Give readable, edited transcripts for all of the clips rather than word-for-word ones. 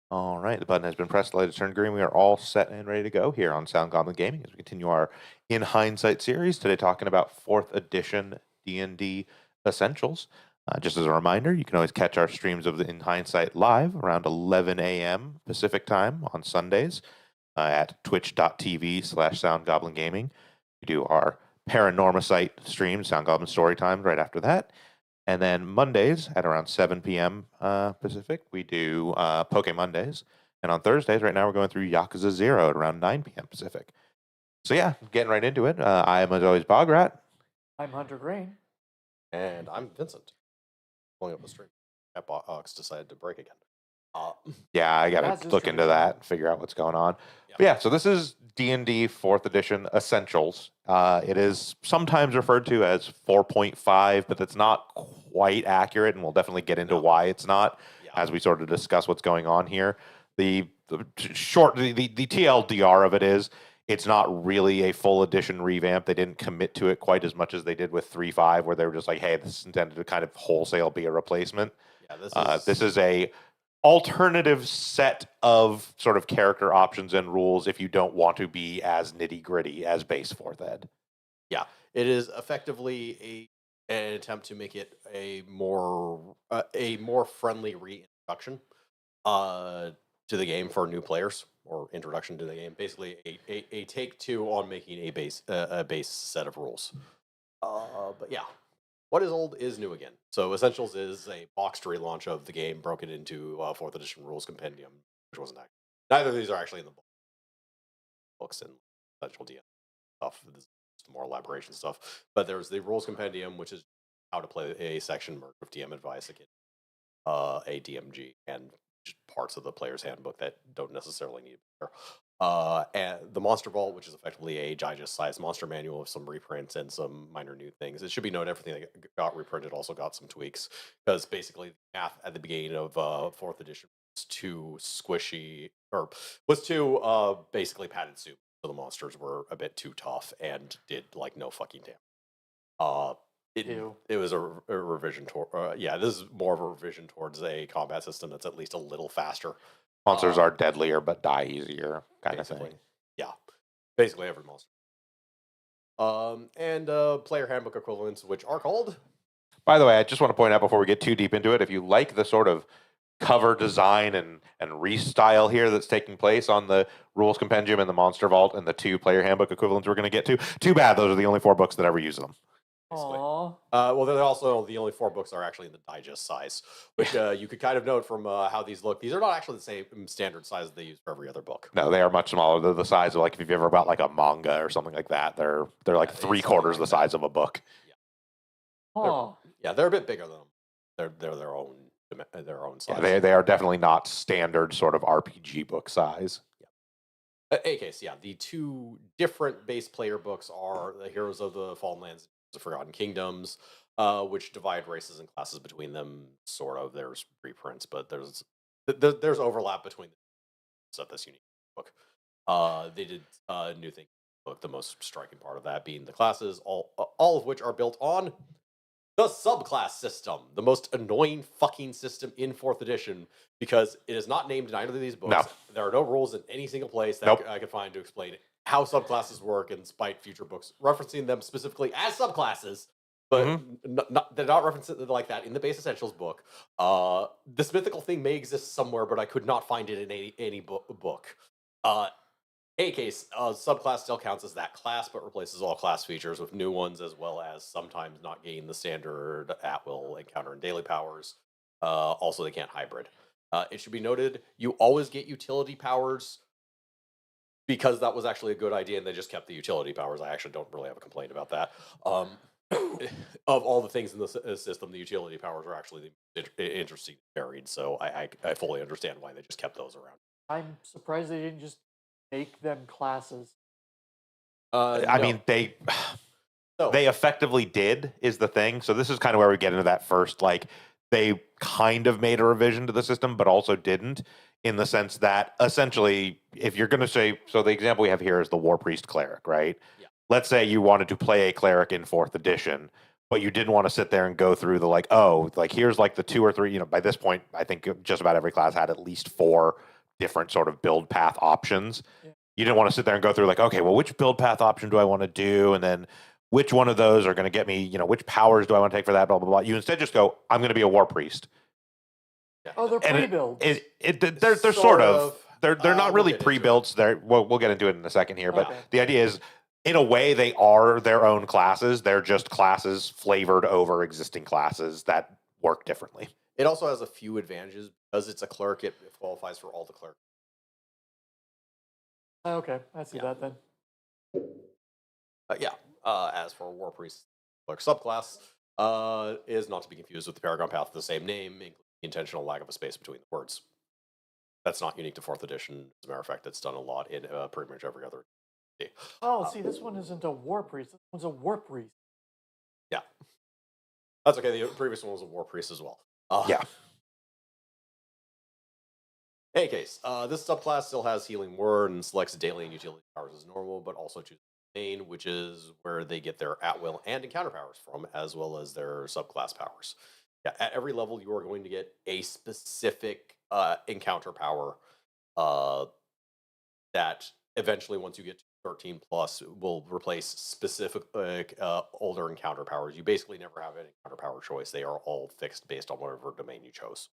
All right, the button has been pressed. The light has turned green. We are all set and ready to go here on Sound Goblin Gaming as we continue our In Hindsight series. Today, talking about 4th edition D&D Essentials. Just as a reminder, you can always catch our streams of the In Hindsight live around 11 a.m. Pacific time on Sundays at twitch.tv/SoundGoblinGaming. We do our Paranormacite stream, Sound Goblin Story Times, right after that. And then Mondays at around 7 p.m. Pacific, we do Poke Mondays. And on Thursdays, right now, we're going through Yakuza 0 at around 9 p.m. Pacific. So yeah, getting right into it. I am, as always, Bograt. I'm Hunter Green. And I'm Vincent. Pulling up the stream. Ox decided to break again. Yeah, I got That's to his look into tradition. that and figure out what's going on. Yeah. But yeah, so this is D&D 4th edition Essentials. It is sometimes referred to as 4.5, but that's not quite accurate, and we'll definitely get into why it's not as we sort of discuss what's going on here. The TLDR of it is it's not really a full edition revamp. They didn't commit to it quite as much as they did with 3.5, where they were just like, hey, this is intended to kind of wholesale be a replacement. Yeah, This is a alternative set of sort of character options and rules if you don't want to be as nitty gritty as base 4th ed. Yeah, it is effectively an attempt to make it a more friendly reintroduction to the game for new players, or introduction to the game. Basically, a take two on making a base set of rules. But yeah. What is old is new again. So Essentials is a boxed relaunch of the game, broken into 4th edition rules compendium, which wasn't actually. Neither of these are actually in the books and Essential DM stuff. This is just more elaboration stuff. But there's the rules compendium, which is how to play a section merge with DM advice against a DMG, and just parts of the player's handbook that don't necessarily need there. And the Monster Vault, which is effectively a digest-sized monster manual with some reprints and some minor new things. It should be noted everything that got reprinted also got some tweaks, because basically the math at the beginning of 4th edition was too squishy, or was too basically padded soup. So the monsters were a bit too tough and did like no fucking damage. It was a revision toward. This is more of a revision towards a combat system that's at least a little faster. Monsters are deadlier but die easier, kind of thing. Yeah, basically every monster. And player handbook equivalents, which are called. By the way, I just want to point out before we get too deep into it, if you like the sort of cover design and restyle here that's taking place on the Rules Compendium and the Monster Vault and the 2 player handbook equivalents we're going to get to, too bad those are the only 4 books that ever use them. Aww. Well, they're also the only 4 books are actually in the digest size, which you could kind of note from how these look. These are not actually the same standard size that they use for every other book. No, they are much smaller. They're the size of, like, if you've ever bought like a manga or something like that. They're like 3/4 the size of a book. Yeah, they're a bit bigger than them. They're their own size. Yeah, they are definitely not standard sort of RPG book size. In any case, the 2 different base player books are the Heroes of the Fallen Lands, the Forgotten Kingdoms, which divide races and classes between them. Sort of. There's reprints, but there's overlap between this unique book. They did new things. Book, the most striking part of that being the classes, all of which are built on the subclass system, the most annoying fucking system in 4th edition, because it is not named in either of these books. No. There are no rules in any single place that I could find to explain how subclasses work, and despite future books referencing them specifically as subclasses, but they're not referencing like that in the base Essentials book. This mythical thing may exist somewhere, but I could not find it in any book. In any case, subclass still counts as that class, but replaces all class features with new ones, as well as sometimes not gain the standard at-will encounter and daily powers. Also, they can't hybrid. It should be noted, you always get utility powers, because that was actually a good idea, and they just kept the utility powers. I actually don't really have a complaint about that. Of all the things in the system, the utility powers are actually interesting and varied, so I fully understand why they just kept those around. I'm surprised they didn't just make them classes. I mean, they effectively did, is the thing. So this is kind of where we get into that first, like, they kind of made a revision to the system, but also didn't, in the sense that essentially, if you're going to say, so the example we have here is the War Priest Cleric, right? Yeah. Let's say you wanted to play a cleric in 4th edition, but you didn't want to sit there and go through the here's like the 2 or 3, by this point, I think just about every class had at least 4 different sort of build path options. Yeah. You didn't want to sit there and go through like, okay, well, which build path option do I want to do? And then which one of those are going to get me, which powers do I want to take for that, blah, blah, blah. You instead just go, I'm going to be a war priest. Oh, they're And pre-builds. they're sort of. They're not we'll really get into it. pre-built. We'll get into it in a second here, but Okay. the idea is, in a way, they are their own classes. They're just classes flavored over existing classes that work differently. It also has a few advantages because it's a cleric. It qualifies for all the cleric. Okay, I see that then. As for War Priest cleric subclass, is not to be confused with the Paragon Path of the same name, including the intentional lack of a space between the words. That's not unique to 4th edition. As a matter of fact, it's done a lot in pretty much every other. Oh, see, this one isn't a war priest. This one's a war priest. Yeah, that's okay. The previous one was a War Priest as well. Yeah. In any case, this subclass still has Healing Word and selects daily and utility powers as normal, but also chooses main, which is where they get their at-will and encounter powers from, as well as their subclass powers. Yeah, at every level, you are going to get a specific encounter power that eventually, once you get to 13 plus, will replace specific older encounter powers. You basically never have an encounter power choice. They are all fixed based on whatever domain you chose.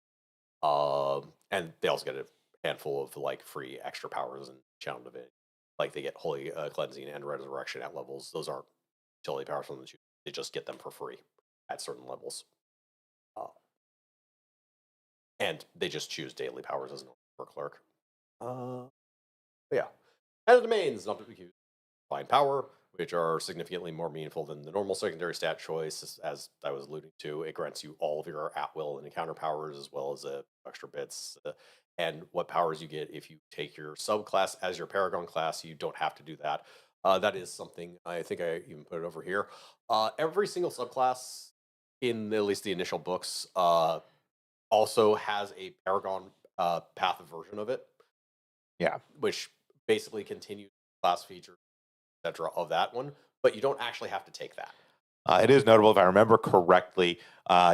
And they also get a handful of like free extra powers and channel divinity. Like they get holy cleansing and resurrection at levels. Those aren't utility powers from them. They just get them for free at certain levels. And they just choose daily powers as normal for cleric. Yeah. And the domains, not to be confused. Divine power, which are significantly more meaningful than the normal secondary stat choice, as I was alluding to. It grants you all of your at-will and encounter powers, as well as extra bits. And what powers you get if you take your subclass as your Paragon class. You don't have to do that. That is something, I think I even put it over here. Every single subclass in at least the initial books also has a Paragon path version of it. Yeah. Which basically continues class features, etc. of that one, but you don't actually have to take that. It is notable, if I remember correctly,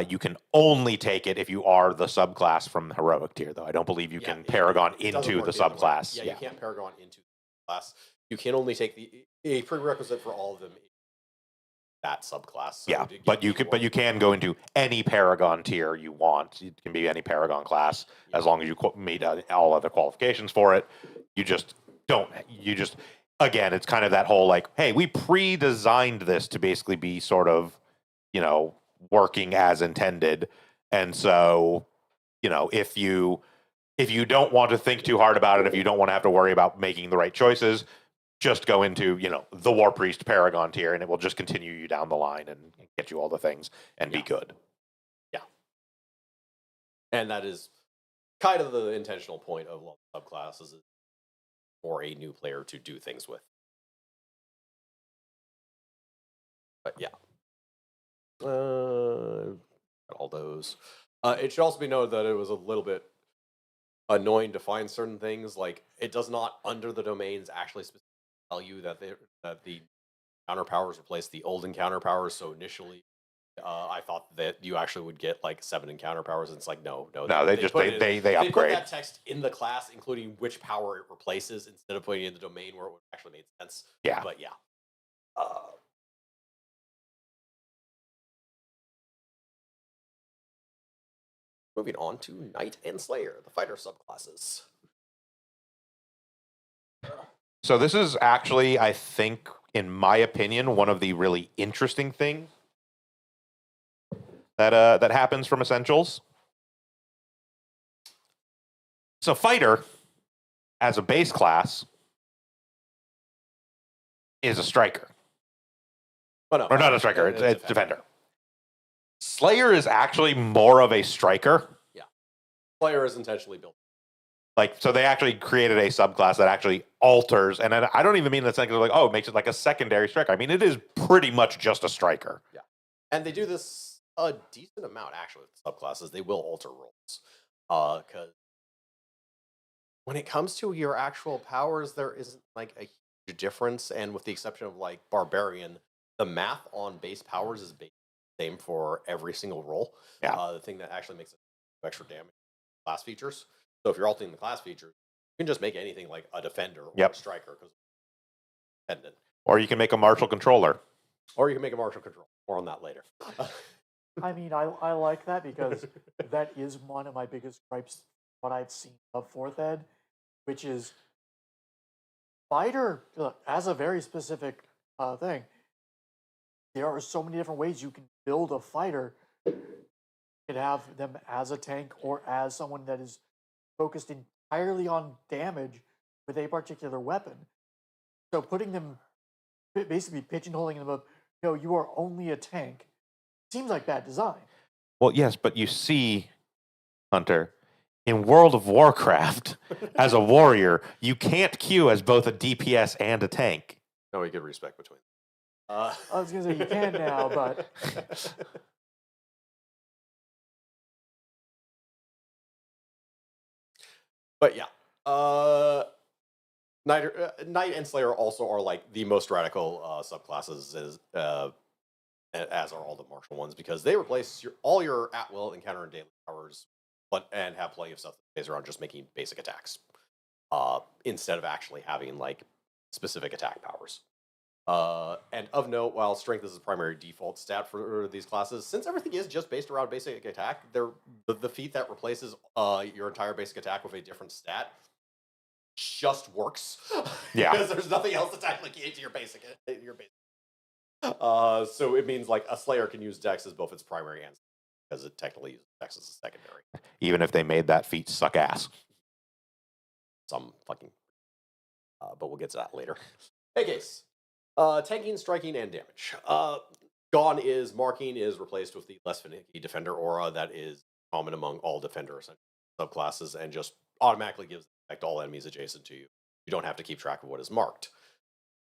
you can only take it if you are the subclass from the heroic tier, though. I don't believe you can Paragon it doesn't into work the the other way. subclass. Yeah, you can't Paragon into the class. You can only take a prerequisite for all of them. That subclass. So yeah, but you can go into any Paragon tier you want. It can be any Paragon class as long as you meet all other qualifications for it. You just don't. Again, it's kind of that whole like, hey, we pre-designed this to basically be sort of, working as intended, and so, if you don't want to think too hard about it, if you don't want to have to worry about making the right choices, just go into, the War Priest Paragon tier, and it will just continue you down the line and get you all the things and be good. Yeah. And that is kind of the intentional point of subclasses for a new player to do things with. But yeah. All those. It should also be noted that it was a little bit annoying to find certain things. Like, it does not, under the domains, actually specifically tell you that the encounter powers replace the old encounter powers. So initially, I thought that you actually would get like 7 encounter powers, and it's like no, they upgrade. Put that text in the class, including which power it replaces, instead of putting it in the domain where it would actually made sense. Yeah, but yeah. Moving on to Knight and Slayer, the fighter subclasses. So this is actually, I think, in my opinion, one of the really interesting things that happens from Essentials. So fighter, as a base class, is a striker. Oh, no, or not a striker, it's defender. Slayer is actually more of a striker. Yeah. Slayer is intentionally built. So they actually created a subclass that actually alters, and I don't even mean that like, it makes it like a secondary striker. I mean, it is pretty much just a striker. Yeah. And they do this a decent amount, actually, with subclasses. They will alter roles. Because when it comes to your actual powers, there isn't like a huge difference. And with the exception of like Barbarian, the math on base powers is the same for every single role. Yeah. The thing that actually makes it extra damage, class features. So if you're altering the class features, You can just make anything like a defender or Yep. a striker because dependent. Or you can make a martial controller. Or you can make a martial control. More on that later. I mean, I like that because that is one of my biggest gripes, what I've seen of fourth ed, which is fighter has a very specific thing. There are so many different ways you can build a fighter. You could have them as a tank or as someone that is focused entirely on damage with a particular weapon. So putting them, basically pigeonholing them up, no, you are only a tank, seems like bad design. Well, yes, but you see, Hunter, in World of Warcraft, as a warrior, you can't queue as both a DPS and a tank. No, we could respect between. I was going to say you can now, but But yeah, Knight and Slayer also are like the most radical subclasses, as are all the martial ones, because they replace all your at will encounter and daily powers, and have plenty of stuff that stays around just making basic attacks, instead of actually having like specific attack powers. And of note, while strength is the primary default stat for these classes, since everything is just based around basic attack, the feat that replaces your entire basic attack with a different stat just works. Yeah. Because there's nothing else that's actually key to your basic. So it means like a Slayer can use Dex as both its primary and because it technically uses Dex as a secondary. Even if they made that feat suck ass. Some fucking. But we'll get to that later. Hey, case. Tanking, striking, and damage. Gone is marking is replaced with the less finicky defender aura that is common among all defender subclasses and just automatically gives effect to all enemies adjacent to you. You don't have to keep track of what is marked.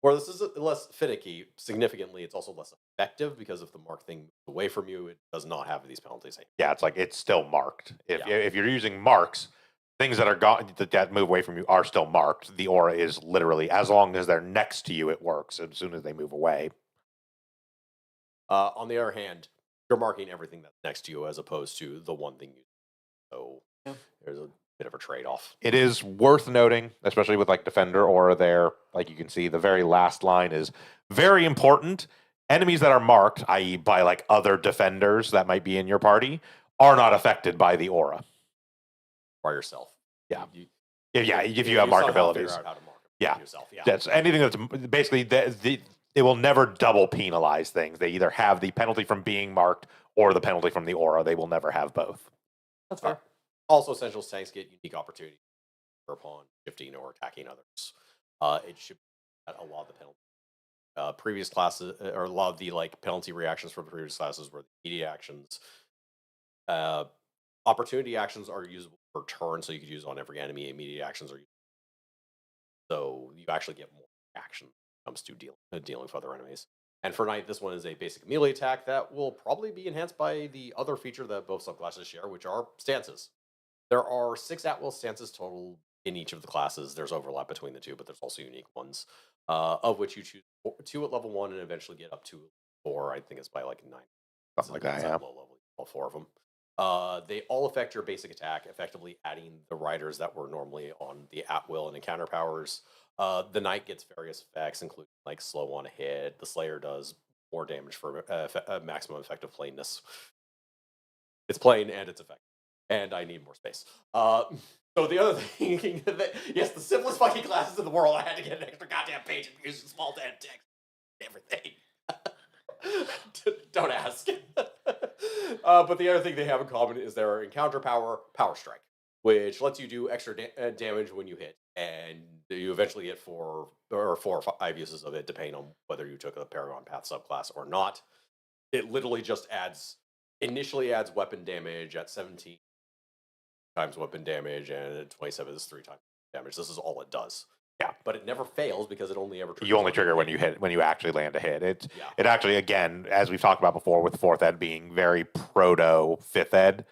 Where this is less finicky, significantly, it's also less effective because if the mark thing moves away from you, it does not have these penalties. Yeah, it's like it's still marked. If you're using marks, things that are that move away from you are still marked. The aura is literally, as long as they're next to you, it works. As soon as they move away. On the other hand, you're marking everything that's next to you as opposed to the one thing you. So there's a bit of a trade-off. It is worth noting, especially with like defender aura there, like you can see the very last line is very important. Enemies that are marked, i.e. by like other defenders that might be in your party, are not affected by the aura. By yourself. Yeah. If you have mark abilities. Figure out how to mark yourself. Yeah. That's anything that's basically it will never double penalize things. They either have the penalty from being marked or the penalty from the aura. They will never have both. that's fair. Also, Essentials tanks get unique opportunities upon shifting or attacking others. It should be a lot of the penalty. Previous classes, or a lot of the like penalty reactions from previous classes were the immediate actions. Opportunity actions are usable per turn, so you could use on every enemy. Immediate actions are used. So you actually get more action when it comes to dealing with other enemies. And for Knight, this one is a basic melee attack that will probably be enhanced by the other feature that both subclasses share, which are stances. There are 6 at-will stances total in each of the classes. There's overlap between the two, but there's also unique ones, of which you choose 2 at level 1 and eventually get up to 4. I think it's by like 9. Something like that, yeah. Low level, all 4 of them. They all affect your basic attack, effectively adding the riders that were normally on the at-will and encounter powers. The Knight gets various effects, including like slow on a hit. The Slayer does more damage for maximum effective plainness. It's plain and it's effective. And I need more space. So the other thing, yes, the simplest fucking classes in the world, I had to get an extra goddamn page and use small damn text. Everything. Don't ask. But the other thing they have in common is their encounter power, Power Strike, which lets you do extra damage when you hit, and you eventually get 4 or 5 uses of it, depending on whether you took a Paragon Path subclass or not. It literally just initially adds weapon damage at 17 times weapon damage, and at 27 is 3 times damage. This is all it does. Yeah, but it never fails because it only ever triggers. You only trigger when you actually land a hit. It actually, again, as we've talked about before, with 4th ed being very proto 5th ed,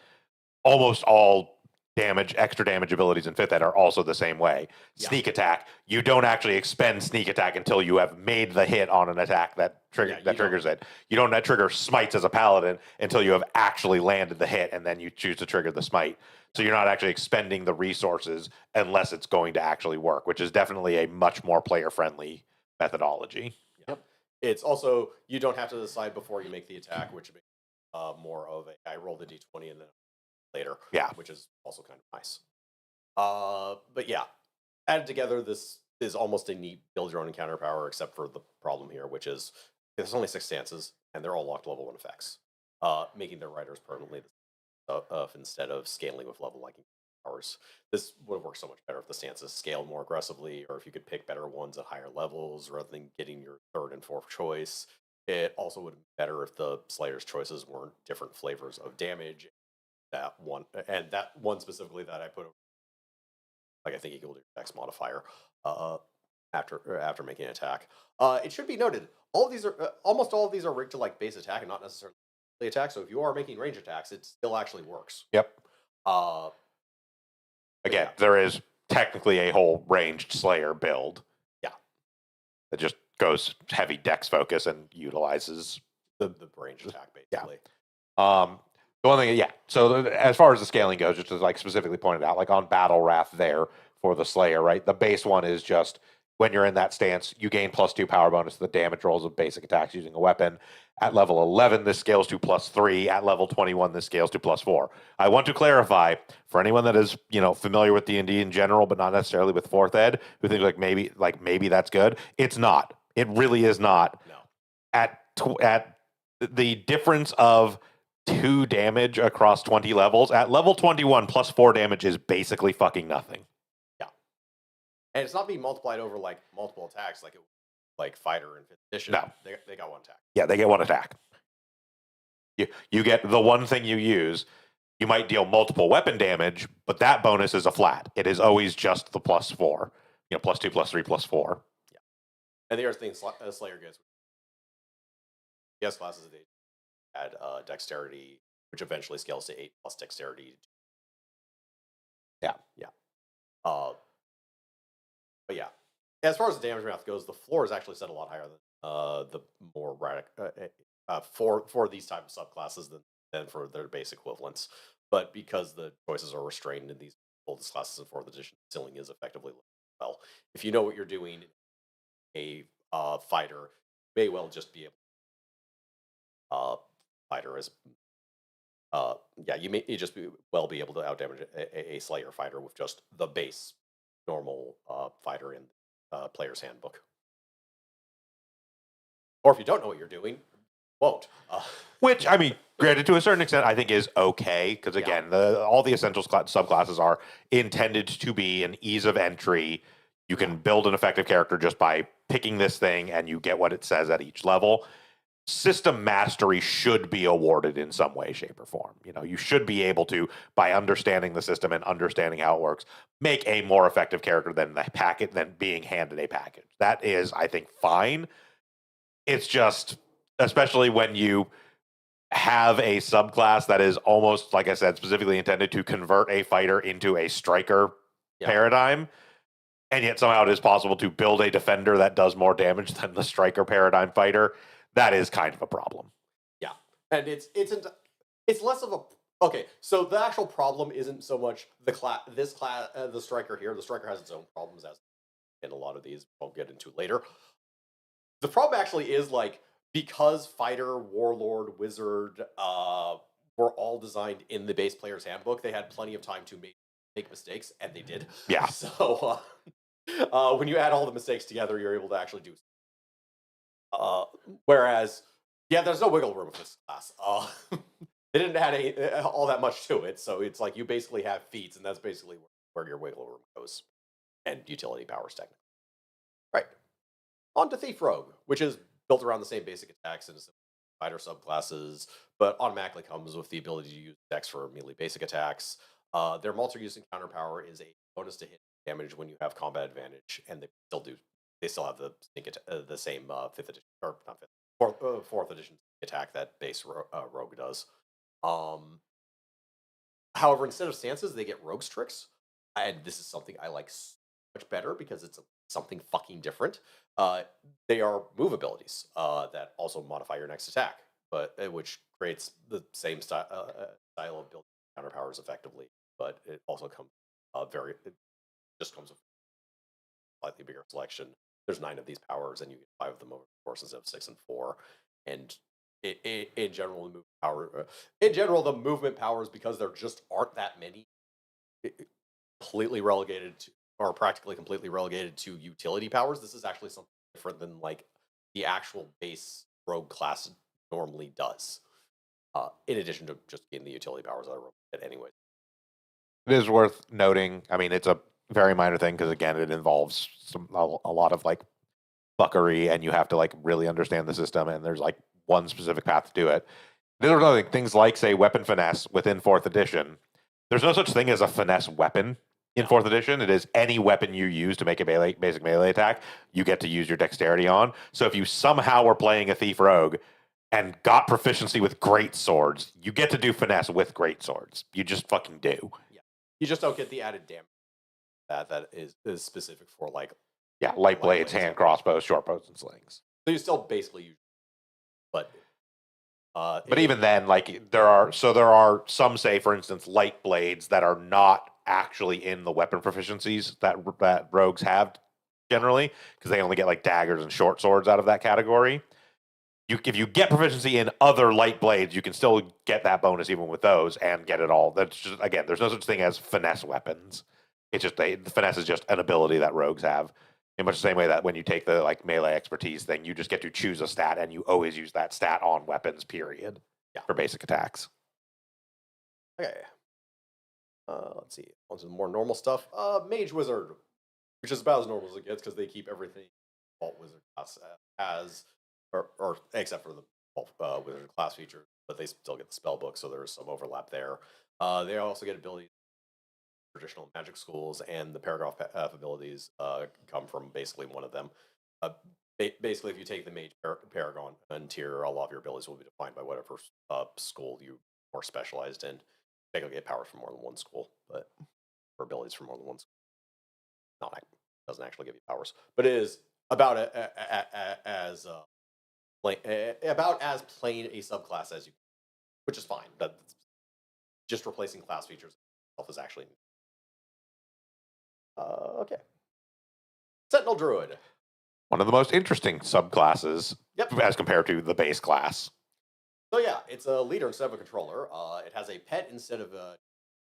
almost all extra damage abilities in 5th ed are also the same way. Yeah. Sneak attack, you don't actually expend sneak attack until you have made the hit on an attack that triggers it. You don't trigger smites as a paladin until you have actually landed the hit, and then you choose to trigger the smite. So you're not actually expending the resources unless it's going to actually work, which is definitely a much more player-friendly methodology. Yep. It's also, you don't have to decide before you make the attack, which makes more of a, I roll the d20 and then later. Yeah. Which is also kind of nice. But yeah, added together, this is almost a neat build your own encounter power, except for the problem here, which is there's only 6 stances, and they're all locked level 1 effects, making their riders permanently instead of scaling with level liking powers. This would have worked so much better if the stances scaled more aggressively, or if you could pick better ones at higher levels rather than getting your 3rd and 4th choice. It also would have been better if the Slayer's choices weren't different flavors of damage. That one specifically that I put, like, I think equal to your dex modifier after making an attack. It should be noted, all of these are almost all of these are rigged to like base attack and not necessarily attack. So if you are making range attacks, it still actually works. Yep. yeah. Again, there is technically a whole ranged Slayer build. Yeah. That just goes heavy dex focus and utilizes the range attack, basically. The one thing, so as far as the scaling goes, just to like specifically pointed out, like on Battle Wrath there for the Slayer, right? The base one is just when you're in that stance, you gain +2 power bonus to the damage rolls of basic attacks using a weapon. At level 11, this scales to +3. At level 21, this scales to +4. I want to clarify for anyone that is, familiar with D&D in general, but not necessarily with 4th ed, who thinks maybe that's good. It's not. It really is not. No. At the difference of 2 damage across 20 levels, at level 21, +4 damage is basically fucking nothing. Yeah. And it's not being multiplied over like multiple attacks like fighter and 5th edition. No. They got 1 attack. Yeah, they get 1 attack. You get the one thing you use. You might deal multiple weapon damage, but that bonus is a flat. It is always just the +4. +2, +3, +4. Yeah. And the other thing Slayer gets, yes, classes of add dexterity, which eventually scales to 8 plus dexterity. Yeah. But yeah, as far as the damage math goes, the floor is actually set a lot higher than the more for these type of subclasses than for their base equivalents. But because the choices are restrained in these oldest classes in 4th edition, ceiling is effectively well. If you know what you're doing, a fighter may well just be able fighter is you may just be able to outdamage a Slayer fighter with just the base normal fighter in player's handbook. Or if you don't know what you're doing, won't. Which, I mean, granted, to a certain extent, I think is okay, because again, all the essentials subclasses are intended to be an ease of entry. You can build an effective character just by picking this thing, and you get what it says at each level. System mastery should be awarded in some way, shape, or form. You should be able to, by understanding the system and understanding how it works, make a more effective character than being handed a package. That is, I think, fine. It's just, especially when you have a subclass that is almost, like I said, specifically intended to convert a fighter into a striker paradigm, and yet somehow it is possible to build a defender that does more damage than the striker paradigm fighter. That is kind of a problem. Yeah, and it's less of a okay. So the actual problem isn't so much the striker here. The striker has its own problems, as in a lot of these we'll get into later. The problem actually is because fighter, warlord, wizard were all designed in the base player's handbook. They had plenty of time to make mistakes, and they did. Yeah. So when you add all the mistakes together, you're able to actually do. Whereas, there's no wiggle room with this class. They didn't add all that much to it, so it's like you basically have feats, and that's basically where your wiggle room goes, and utility powers technically. Right. On to Thief Rogue, which is built around the same basic attacks and fighter subclasses, but automatically comes with the ability to use dex for melee basic attacks. Their multi-use encounter power is a bonus to hit damage when you have combat advantage, and they still have the same 5th edition, or not 5th, 4th edition attack that base Rogue does. However, instead of stances, they get rogues tricks, and this is something I like so much better because it's something fucking different. Uh, they are move abilities that also modify your next attack, but which creates the same style of building counter powers effectively. But it also comes it just comes with slightly bigger selection. There's 9 of these powers, and you get 5 of them over the course instead of 6 and 4. And in general, in general, the movement powers, because there just aren't that many, completely relegated to, or practically completely relegated to utility powers. This is actually something different than like the actual base rogue class normally does. In addition to just getting the utility powers that I rogue get anyway. It is worth noting. I mean, it's a very minor thing because again, it involves a lot of like fuckery, and you have to like really understand the system. And there's like one specific path to do it. There's other things like say weapon finesse within fourth edition. There's no such thing as a finesse weapon in fourth edition. It is any weapon you use to make a basic melee attack, you get to use your dexterity on. So if you somehow were playing a thief rogue and got proficiency with great swords, you get to do finesse with great swords. You just fucking do. Yeah, you just don't get the added damage that is specific for like light blades, hand crossbows, short bows, and slings. So you still basically use, but even then, like there are some, say for instance, light blades that are not actually in the weapon proficiencies that rogues have generally, because they only get like daggers and short swords out of that category. If you get proficiency in other light blades, you can still get that bonus even with those and get it all. That's just, again, there's no such thing as finesse weapons. It's just the finesse is just an ability that rogues have. In much the same way that when you take the like melee expertise thing, you just get to choose a stat and you always use that stat on weapons, period. Yeah. For basic attacks. Okay. Let's see. On to the more normal stuff. Mage Wizard, which is about as normal as it gets because they keep everything Vault Wizard class as, or except for the Wizard class feature, but they still get the spell book, so there's some overlap there. They also get abilities traditional magic schools, and the paragraph abilities come from basically one of them. Basically, if you take the mage paragon and tier, a lot of your abilities will be defined by whatever school you are specialized in. They can get powers from more than one school, but or abilities from more than one school. Doesn't actually give you powers, but it is about as about as plain a subclass as you, which is fine. But just replacing class features itself is actually okay. Sentinel Druid. One of the most interesting subclasses as compared to the base class. So yeah, it's a leader instead of a controller. It has a pet instead of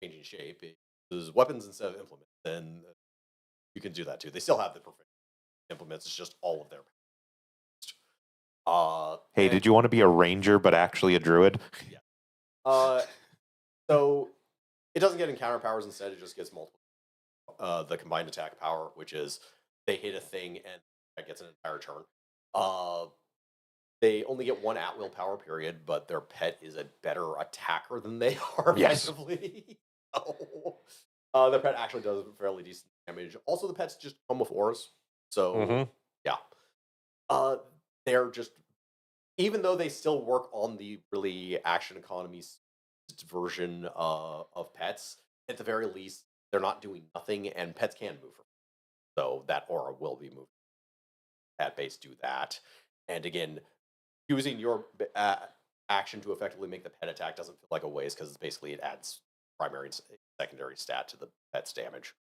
changing shape. It uses weapons instead of implements. And you can do that too. They still have the perfect implements. It's just all of their. Hey, did you want to be a ranger but actually a druid? Yeah. So it doesn't get encounter powers. Instead, it just gets multiple. The combined attack power, which is they hit a thing and that gets an entire turn. They only get one at will power period, but their pet is a better attacker than they are. Yes. Effectively. Their pet actually does fairly decent damage. Also, the pets just come with auras, so yeah. They're just, even though they still work on the really action economy version of pets, at the very least, they're not doing nothing, and pets can move. So that aura will be moved. Pet base do that, and again, using your action to effectively make the pet attack doesn't feel like a waste because basically it adds primary and secondary stat to the pet's damage,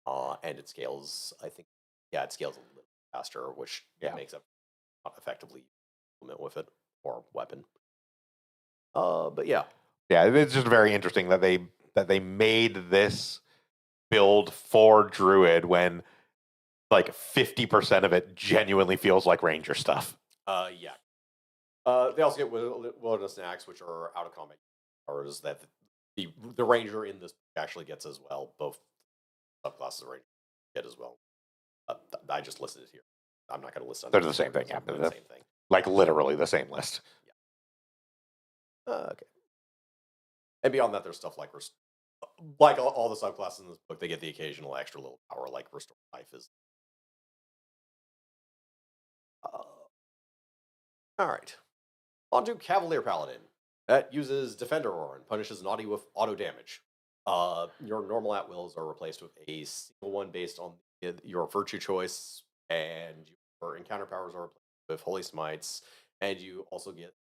and it scales. I think, it scales a little faster, which makes up effectively implement with it or weapon. But yeah, it's just very interesting that they made this build for Druid when like 50% of it genuinely feels like Ranger stuff. They also get wilderness snacks, which are out of combat powers that the Ranger in this actually gets as well. Both subclasses of Ranger get as well. I just listed it here. I'm not going to list them. They're the same thing. They're the same thing. Like literally the same list. Yeah. Okay. And beyond that, there's stuff like all the subclasses in this book. They get the occasional extra little power, like Restore Life is. All right. On to Cavalier Paladin. That uses Defender Aura and punishes naughty with auto damage. Your normal at wills are replaced with a single one based on your virtue choice, and your encounter powers are replaced with holy smites, and you also get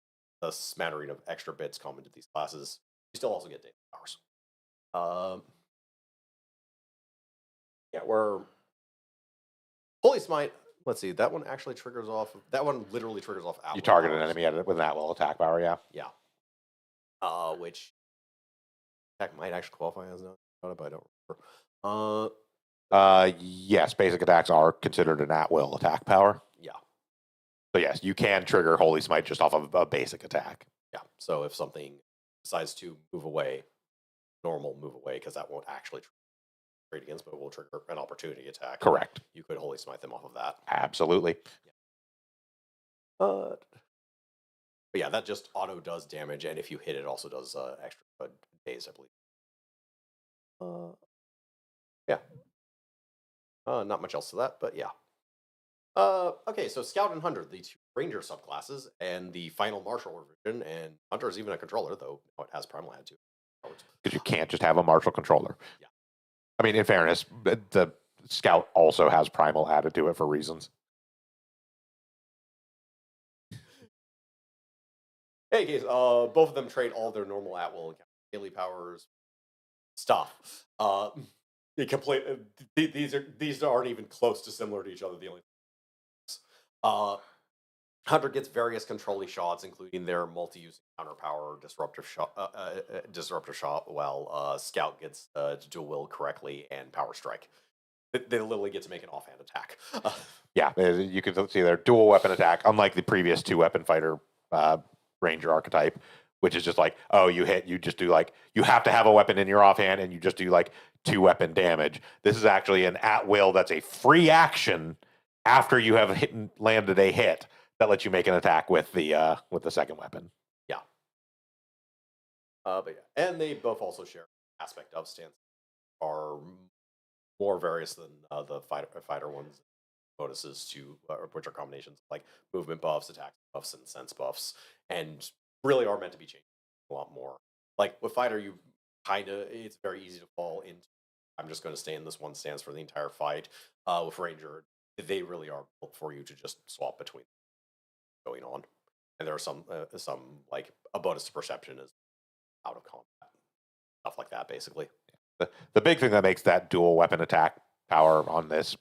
a smattering of extra bits common to these classes. You still also get daily powers. Um, yeah, where holy smite. Let's see. That one actually triggers off. That one literally triggers off. You at-will target an powers. enemy with an at-will attack power, yeah. Yeah. Which that might actually qualify as not, but I don't remember. Yes, basic attacks are considered an at-will attack power. Yeah. So yes, you can trigger Holy Smite just off of a basic attack. Yeah. So if something decides to move away, normal move away, because that won't actually trade against, but will trigger an opportunity attack. Correct. You could Holy Smite them off of that. Absolutely. But yeah, that just auto does damage, and if you hit it, also does extra days, I believe. Yeah. Not much else to that, but yeah. Okay, so Scout and Hunter, the two Ranger subclasses, and the final Martial revision, and Hunter is even a controller, though it has Primal Attitude. Because you can't just have a martial controller. Yeah. I mean, in fairness, the Scout also has Primal added to it for reasons. Hey, case, both of them trade all their normal at-will daily powers stuff. These aren't even close to similar to each other. The only Hunter gets various controlly shots, including their multi-use counter power, disruptive shot. While Scout gets to dual will correctly and power strike. They literally get to make an offhand attack. Yeah, you can see their dual weapon attack, unlike the previous 2-weapon fighter Ranger archetype, which is just like, oh, you hit, you just do like, you have to have a weapon in your offhand and you just do like 2-weapon damage. This is actually an at will that's a free action after you have landed a hit that lets you make an attack with the second weapon. Yeah. But yeah, and they both also share aspect of stance are more various than the fighter ones. Bonuses to which are combinations of, like, movement buffs, attack buffs, and sense buffs, and really are meant to be changed a lot more. Like with fighter, you it's very easy to fall into. I'm just going to stay in this one stance for the entire fight. With Ranger, they really are built for you to just swap between going on, and there are some like a bonus to perception is out of combat, stuff like that, basically. The big thing that makes that dual weapon attack power on this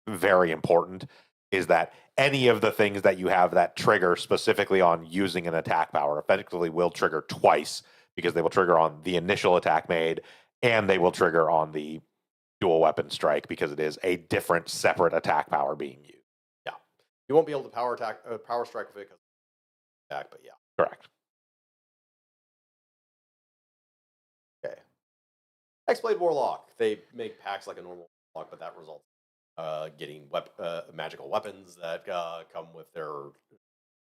very important is that any of the things that you have that trigger specifically on using an attack power effectively will trigger twice, because they will trigger on the initial attack made and they will trigger on the dual weapon strike, because it is a different separate attack power being used. Yeah, you won't be able to power strike with it because attack, but yeah. Correct. Okay. X-Blade Warlock. They make packs like a normal warlock, but that results getting magical weapons that come with their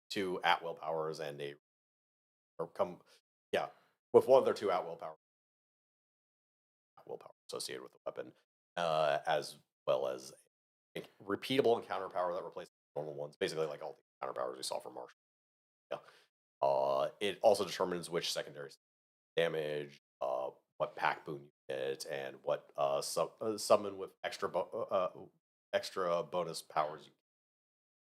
2 at-will powers and with one of their 2 at-will powers associated with the weapon, as well as a repeatable encounter power that replaces normal ones, basically like all the encounter powers we saw from Marshall. Yeah. It also determines which secondary damage, what pack boon you get, and what summon with extra bonus powers.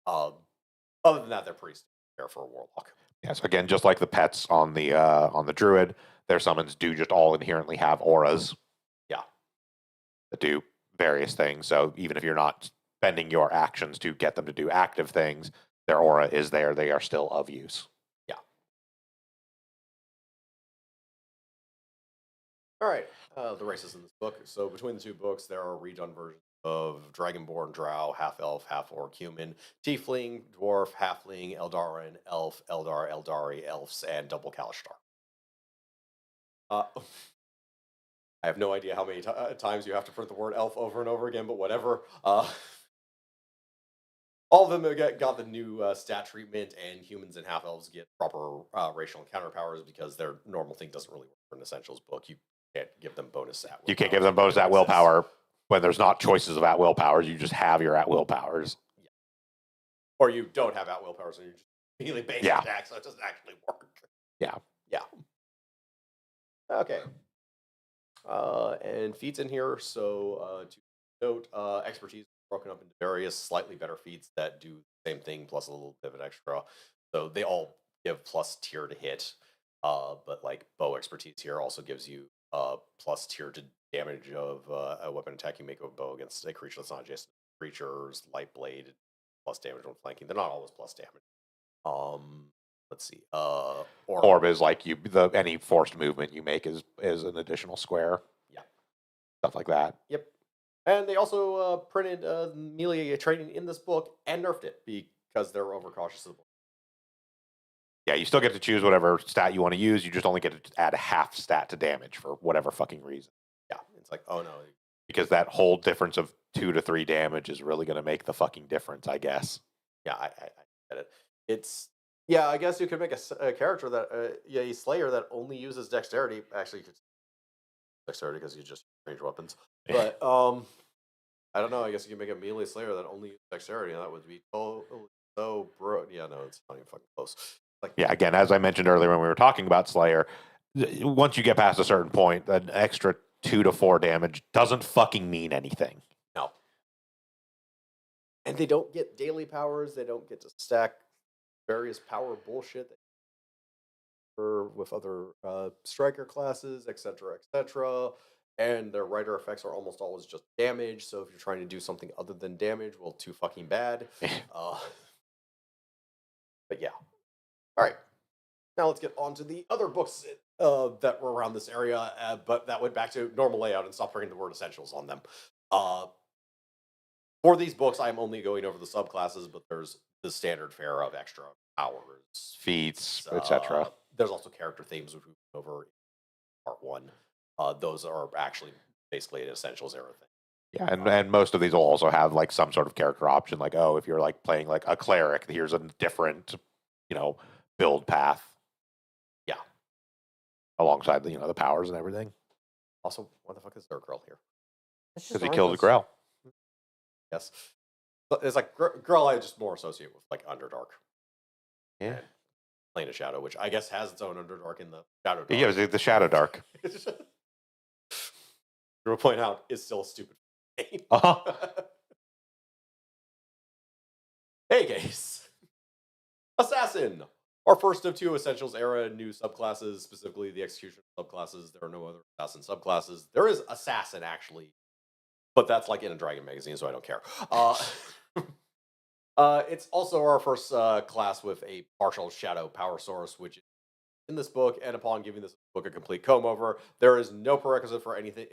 Other than that, they're pretty fair for a warlock. Yes, again, just like the pets on the druid, their summons do just all inherently have auras. Yeah, that do various things. So even if you're not spending your actions to get them to do active things, their aura is there. They are still of use. Yeah. All right. The races in this book. So between the 2 books, there are redone versions of Dragonborn, Drow, half elf, half orc, human, tiefling, dwarf, halfling, Eldarin, elf, Eldar, Eldari, elves, and double Kalishtar. I have no idea how many times you have to print the word elf over and over again, but whatever. All of them got the new stat treatment, and humans and half elves get proper racial encounter powers because their normal thing doesn't really work for an essentials book. You can't give them bonus at will. You can't give them bonus at will power when there's not choices of at will powers. You just have your at will powers. Yeah. Or you don't have at will powers, and you're just immediately base attack, so it doesn't actually work. Yeah. Yeah. Okay. and feats in here. So to note, expertise is broken up into various slightly better feats that do the same thing plus a little bit of an extra. So they all give plus tier to hit. But like bow expertise here also gives you plus tier to damage of a weapon attack you make with a bow against a creature that's not adjacent to creatures. Light blade plus damage when flanking. They're not always plus damage. Let's see. Orb is like any forced movement you make is an additional square. Yeah. Stuff like that. Yep. And they also printed melee training in this book and nerfed it because they're overcautious of the book. Yeah, you still get to choose whatever stat you want to use. You just only get to add a half stat to damage for whatever fucking reason. Yeah, it's like, oh no. Because that whole difference of 2 to 3 damage is really going to make the fucking difference, I guess. Yeah, I get it. It's yeah, I guess you could make a character that a Slayer that only uses dexterity. Actually, you could dexterity because you just range weapons. But I don't know. I guess you can make a melee Slayer that only uses dexterity, and that would be so bro. Yeah, no, it's not even fucking close. Like, yeah, again, as I mentioned earlier when we were talking about Slayer, once you get past a certain point, an extra 2 to 4 damage doesn't fucking mean anything. No. And they don't get daily powers. They don't get to stack various power bullshit with other striker classes, etc., etc. And their writer effects are almost always just damage. So if you're trying to do something other than damage, well, too fucking bad. But yeah. All right. Now let's get on to the other books that were around this area, but that went back to normal layout and stopped bringing the word essentials on them. For these books, I'm only going over the subclasses, but there's the standard fare of extra powers, feats, etc. There's also character themes, which we went over in part 1. Those are actually basically an essentials era thing. Yeah, and most of these will also have like some sort of character option, like, oh, if you're like playing like a cleric, here's a different, build path. Yeah. Alongside the powers and everything. Also, what the fuck is there a girl here? Because he killed a Grell. Yes. It's like Grell I just more associate with like Underdark. Yeah. And Plane of Shadow, which I guess has its own Underdark in the Shadow Dark. Yeah, it was the Shadow Dark. To point out, is still a stupid name. Hey guys. Assassin. Our first of 2 Essentials era new subclasses, specifically the Execution subclasses. There are no other Assassin subclasses. There is Assassin, actually. But that's like in a Dragon magazine, so I don't care. It's also our first class with a partial shadow power source, which is in this book. And upon giving this book a complete comb over, there is no prerequisite for anything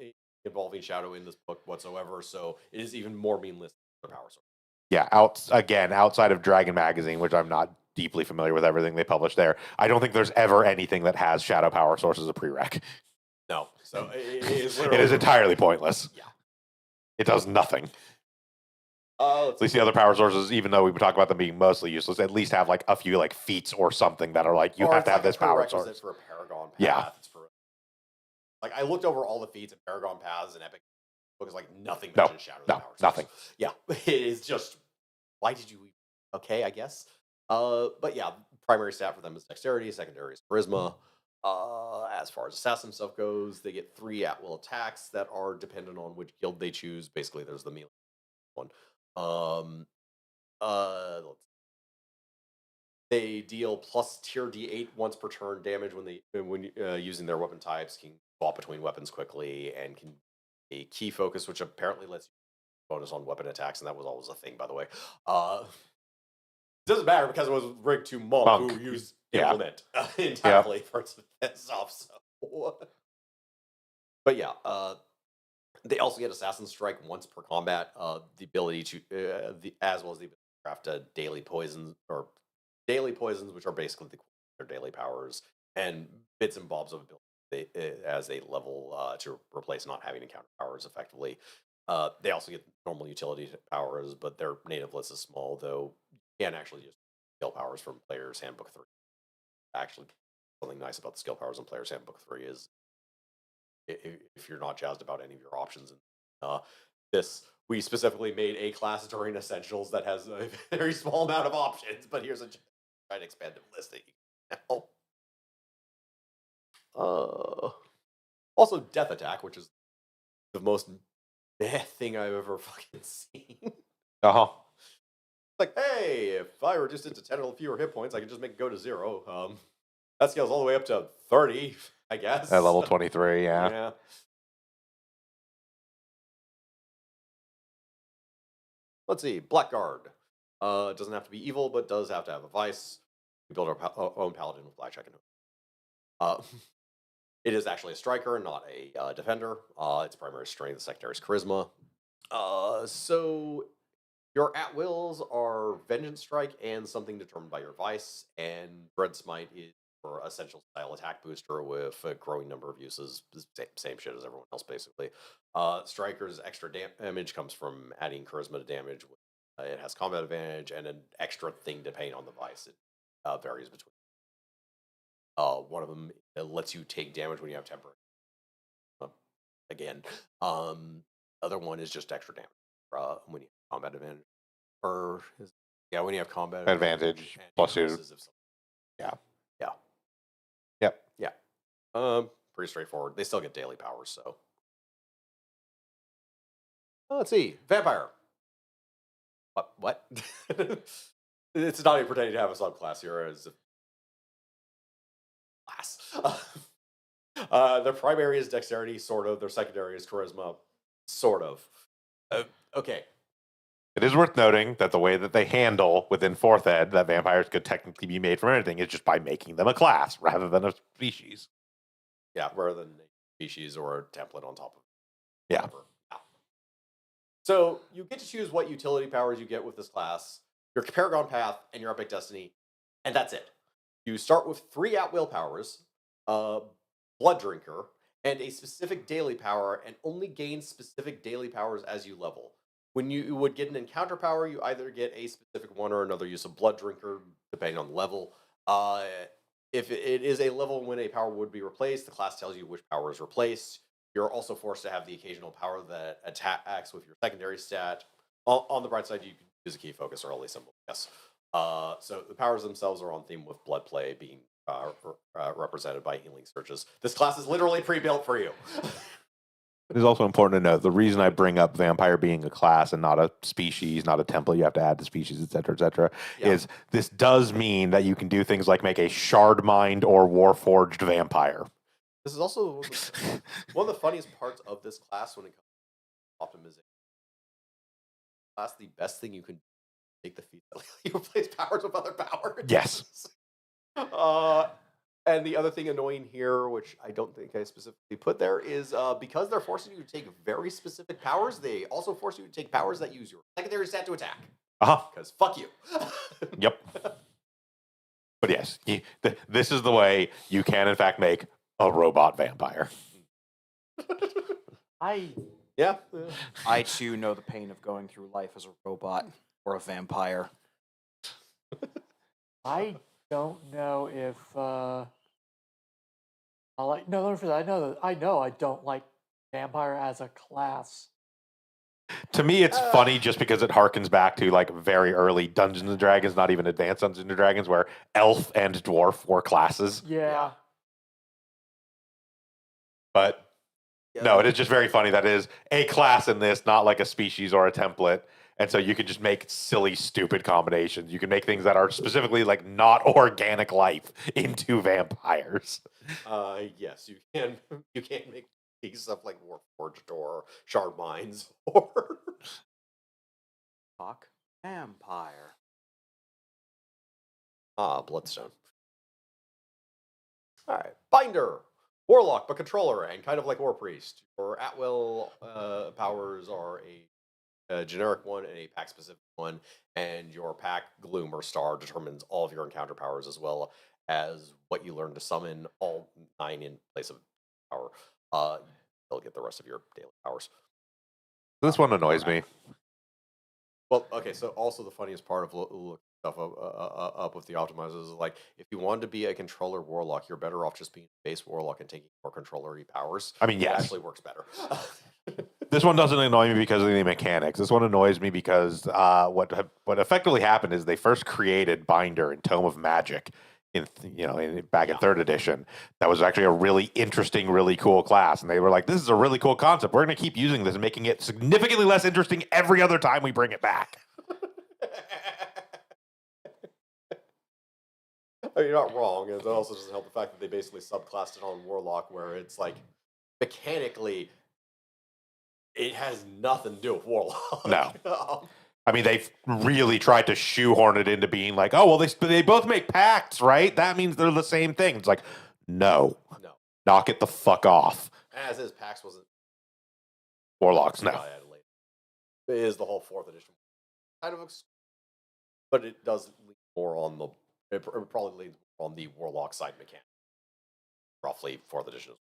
involving shadow in this book whatsoever. So it is even more meaningless than the power source. Yeah, outside of Dragon magazine, which I'm not deeply familiar with everything they publish there, I don't think there's ever anything that has shadow power source as a prereq. No, so it is it is entirely pointless. Yeah, it does nothing. At least the other power sources, even though we talk about them being mostly useless, at least have like a few like feats or something that are like you have to have this power source. For a Paragon path. Yeah. It's for, like I looked over all the feats and Paragon paths and Epic books, like nothing mentions shadow. No, nothing. Yeah, it is just. Why did you? Okay, I guess. But yeah, primary stat for them is dexterity, secondary is charisma. As far as assassin stuff goes, they get 3 at-will attacks that are dependent on which guild they choose. Basically, there's the melee one. They deal plus tier D8 once per turn damage when using their weapon types. Can swap between weapons quickly and can a key focus, which apparently lets you bonus on weapon attacks, and that was always a thing, by the way. Doesn't matter because it was rigged to Monk. Who used implement entirely for its defense off. So, but yeah, they also get Assassin Strike once per combat. The ability to as well as the ability to craft daily poisons, which are basically their daily powers, and bits and bobs of ability as a level to replace not having encounter powers effectively. They also get normal utility powers, but their native list is small, though you can actually use skill powers from Player's Handbook 3. Actually, something nice about the skill powers in Player's Handbook 3 is if you're not jazzed about any of your options in this, we specifically made a class during Essentials that has a very small amount of options, but here's a giant expanded list that you can Also, Death Attack, which is the most meh thing I've ever fucking seen. Uh-huh. Like, hey, if I reduce it to 10 or fewer hit points, I can just make it go to 0. That scales all the way up to 30, I guess. At level 23, yeah. Yeah. Let's see, Blackguard. It doesn't have to be evil, but does have to have a vice. We build our own paladin with blackjack and uh, it is actually a striker, not a defender. Its primary strength, secondary is charisma. So your at wills are Vengeance Strike and something determined by your vice, and Dread Smite is for essential style attack booster with a growing number of uses. Same shit as everyone else, basically. Striker's extra damage comes from adding charisma to damage. It has combat advantage and an extra thing depending on the vice. It varies between. One of them lets you take damage when you have temporary. Again, other one is just extra damage when you have combat advantage. When you have combat Advantage plus 2. Yeah. Yeah. Yep. Yeah. Pretty straightforward. They still get daily powers, so. Let's see. Vampire. What? It's not even pretending to have a subclass here as a class. Their primary is dexterity, sort of. Their secondary is charisma, sort of. Okay. It is worth noting that the way that they handle within 4th Ed that vampires could technically be made from anything is just by making them a class rather than a species. Yeah, rather than a species or a template on top of it. Yeah. So you get to choose what utility powers you get with this class, your Paragon Path, and your Epic Destiny, and that's it. You start with 3 at-will powers, Blood Drinker, and a specific daily power, and only gain specific daily powers as you level. When you would get an encounter power, you either get a specific one or another use of Blood Drinker, depending on the level. If it is a level when a power would be replaced, the class tells you which power is replaced. You're also forced to have the occasional power that attacks with your secondary stat. On the bright side, you can use a key focus or holy symbol. Yes. So the powers themselves are on theme with blood play being represented by healing surges. This class is literally pre-built for you. It is also important to note the reason I bring up vampire being a class and not a species, not a template you have to add to species, et cetera, is this does mean that you can do things like make a shard mind or warforged vampire. This is also one of the funniest parts of this class when it comes to optimization. Class, the best thing you can make the feat that you replace powers with other powers. Yes. And the other thing annoying here, which I don't think I specifically put there, is because they're forcing you to take very specific powers, they also force you to take powers that use your secondary stat to attack. Because fuck you. Yep. But yes, this is the way you can, in fact, make a robot vampire. Yeah. I too know the pain of going through life as a robot or a vampire. I don't know if I know I don't like vampire as a class. To me, it's funny just because it harkens back to like very early Dungeons and Dragons, not even advanced Dungeons and Dragons, where elf and dwarf were classes. Yeah. But no, it is just very funny that it is a class in this, not like a species or a template. And so you can just make silly, stupid combinations. You can make things that are specifically like not organic life into vampires. Yes, you can. You can't make stuff like Warforged or Shard Mines or Talk vampire. Bloodstone. All right, Binder. Warlock, but controller, and kind of like War Priest. Your at-will powers are a generic one and a pack-specific one, and your pack, Gloom, or Star determines all of your encounter powers as well as what you learn to summon, all 9 in place of power. You'll get the rest of your daily powers. This one annoys me. Well, okay, so also the funniest part of looking stuff up with the optimizers is like, if you wanted to be a controller warlock, you're better off just being a base warlock and taking more controller-y powers. I mean, It yes. actually works better. This one doesn't annoy me because of the mechanics. This one annoys me because what effectively happened is they first created Binder in Tome of Magic back in Yeah. third edition, that was actually a really interesting, really cool class, and they were like, "This is a really cool concept. We're going to keep using this and making it significantly less interesting every other time we bring it back." You're not wrong. It also doesn't help the fact that they basically subclassed it on Warlock, where it's like mechanically it has nothing to do with Warlock. No. I mean, they've really tried to shoehorn it into being like, "Oh, well, they both make pacts, right? That means they're the same thing." It's like, no, No. knock it the fuck off. As is, PAX wasn't Warlocks, no. got added later. It is the whole 4th edition kind of, but it does lean more on the. It probably leans more on the Warlock side mechanic. Roughly 4th edition.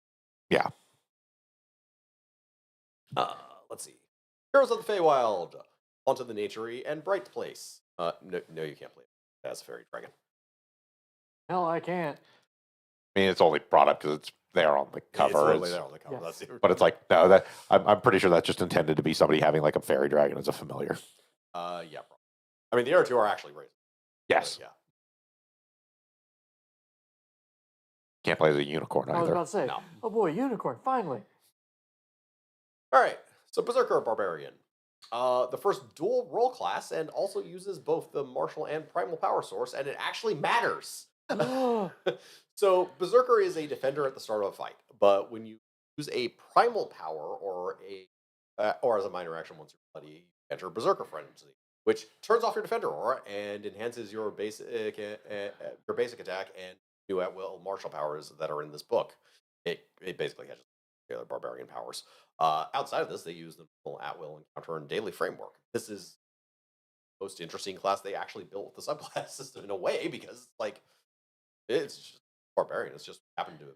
Yeah. Let's see. Heroes of the Feywild, Haunted the Naturey, and Bright Place. No, you can't play it as a fairy dragon. Hell, I can't. I mean, it's only brought up because it's there on the cover. It's literally there on the cover. Yes. That's the But it's like, no, that I'm pretty sure that's just intended to be somebody having like a fairy dragon as a familiar. yeah. Probably. I mean, the other two are actually raised. Yes. Yeah. Can't play as a unicorn I was either. about to say, No. oh boy, unicorn, finally. All right. So Berserker Barbarian. The first dual role class, and also uses both the martial and primal power source, and it actually matters. So Berserker is a defender at the start of a fight, but when you use a primal power or as a minor action once you're bloody, you enter Berserker Frenzy, which turns off your defender aura and enhances your basic attack and new at will martial powers that are in this book. It basically has the other barbarian powers. Outside of this, they use the normal at will encounter and daily framework. This is the most interesting class they actually built with the subclass system in a way, because it's just barbarian. It's just happened to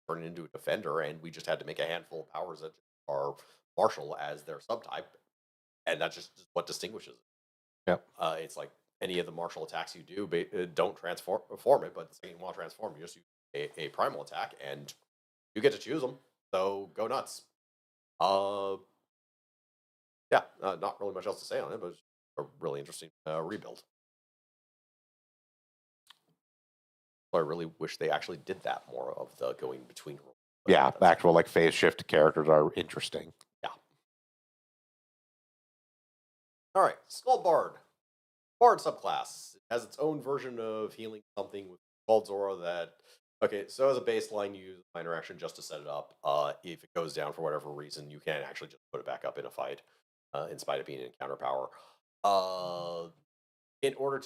turn into a defender, and we just had to make a handful of powers that are martial as their subtype, and that's just what distinguishes it. Yep. It's like any of the martial attacks you do, don't transform it, but the second you want to transform, you just use a primal attack, and you get to choose them. So go nuts. Yeah, not really much else to say on it, but it's a really interesting rebuild. I really wish they actually did that more of the going between roles. Yeah, actual like phase shift characters are interesting. Yeah. All right, Skull Bard. Bard subclass. It has its own version of healing something with called Zora that. Okay, so as a baseline, you use minor action just to set it up. If it goes down for whatever reason, you can actually just put it back up in a fight, in spite of being an encounter power. In order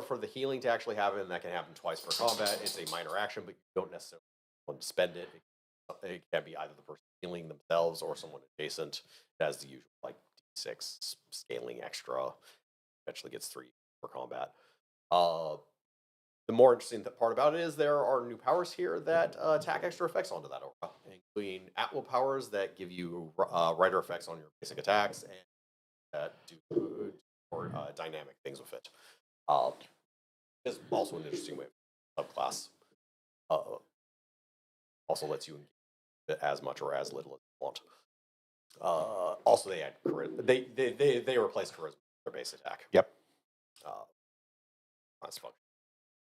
for the healing to actually happen, and that can happen twice per combat, it's a minor action, but you don't necessarily want to spend it. It can be either the person healing themselves or someone adjacent. It has the usual like D6 scaling extra. Eventually gets 3 per combat. The more interesting part about it is there are new powers here that attack extra effects onto that aura, including at-will powers that give you rider effects on your basic attacks and that do more dynamic things with it. Is also an interesting way of subclass. Also lets you engage as much or as little as you want. Also, they add charisma. They replace charisma with their base attack. Yep. That's fun.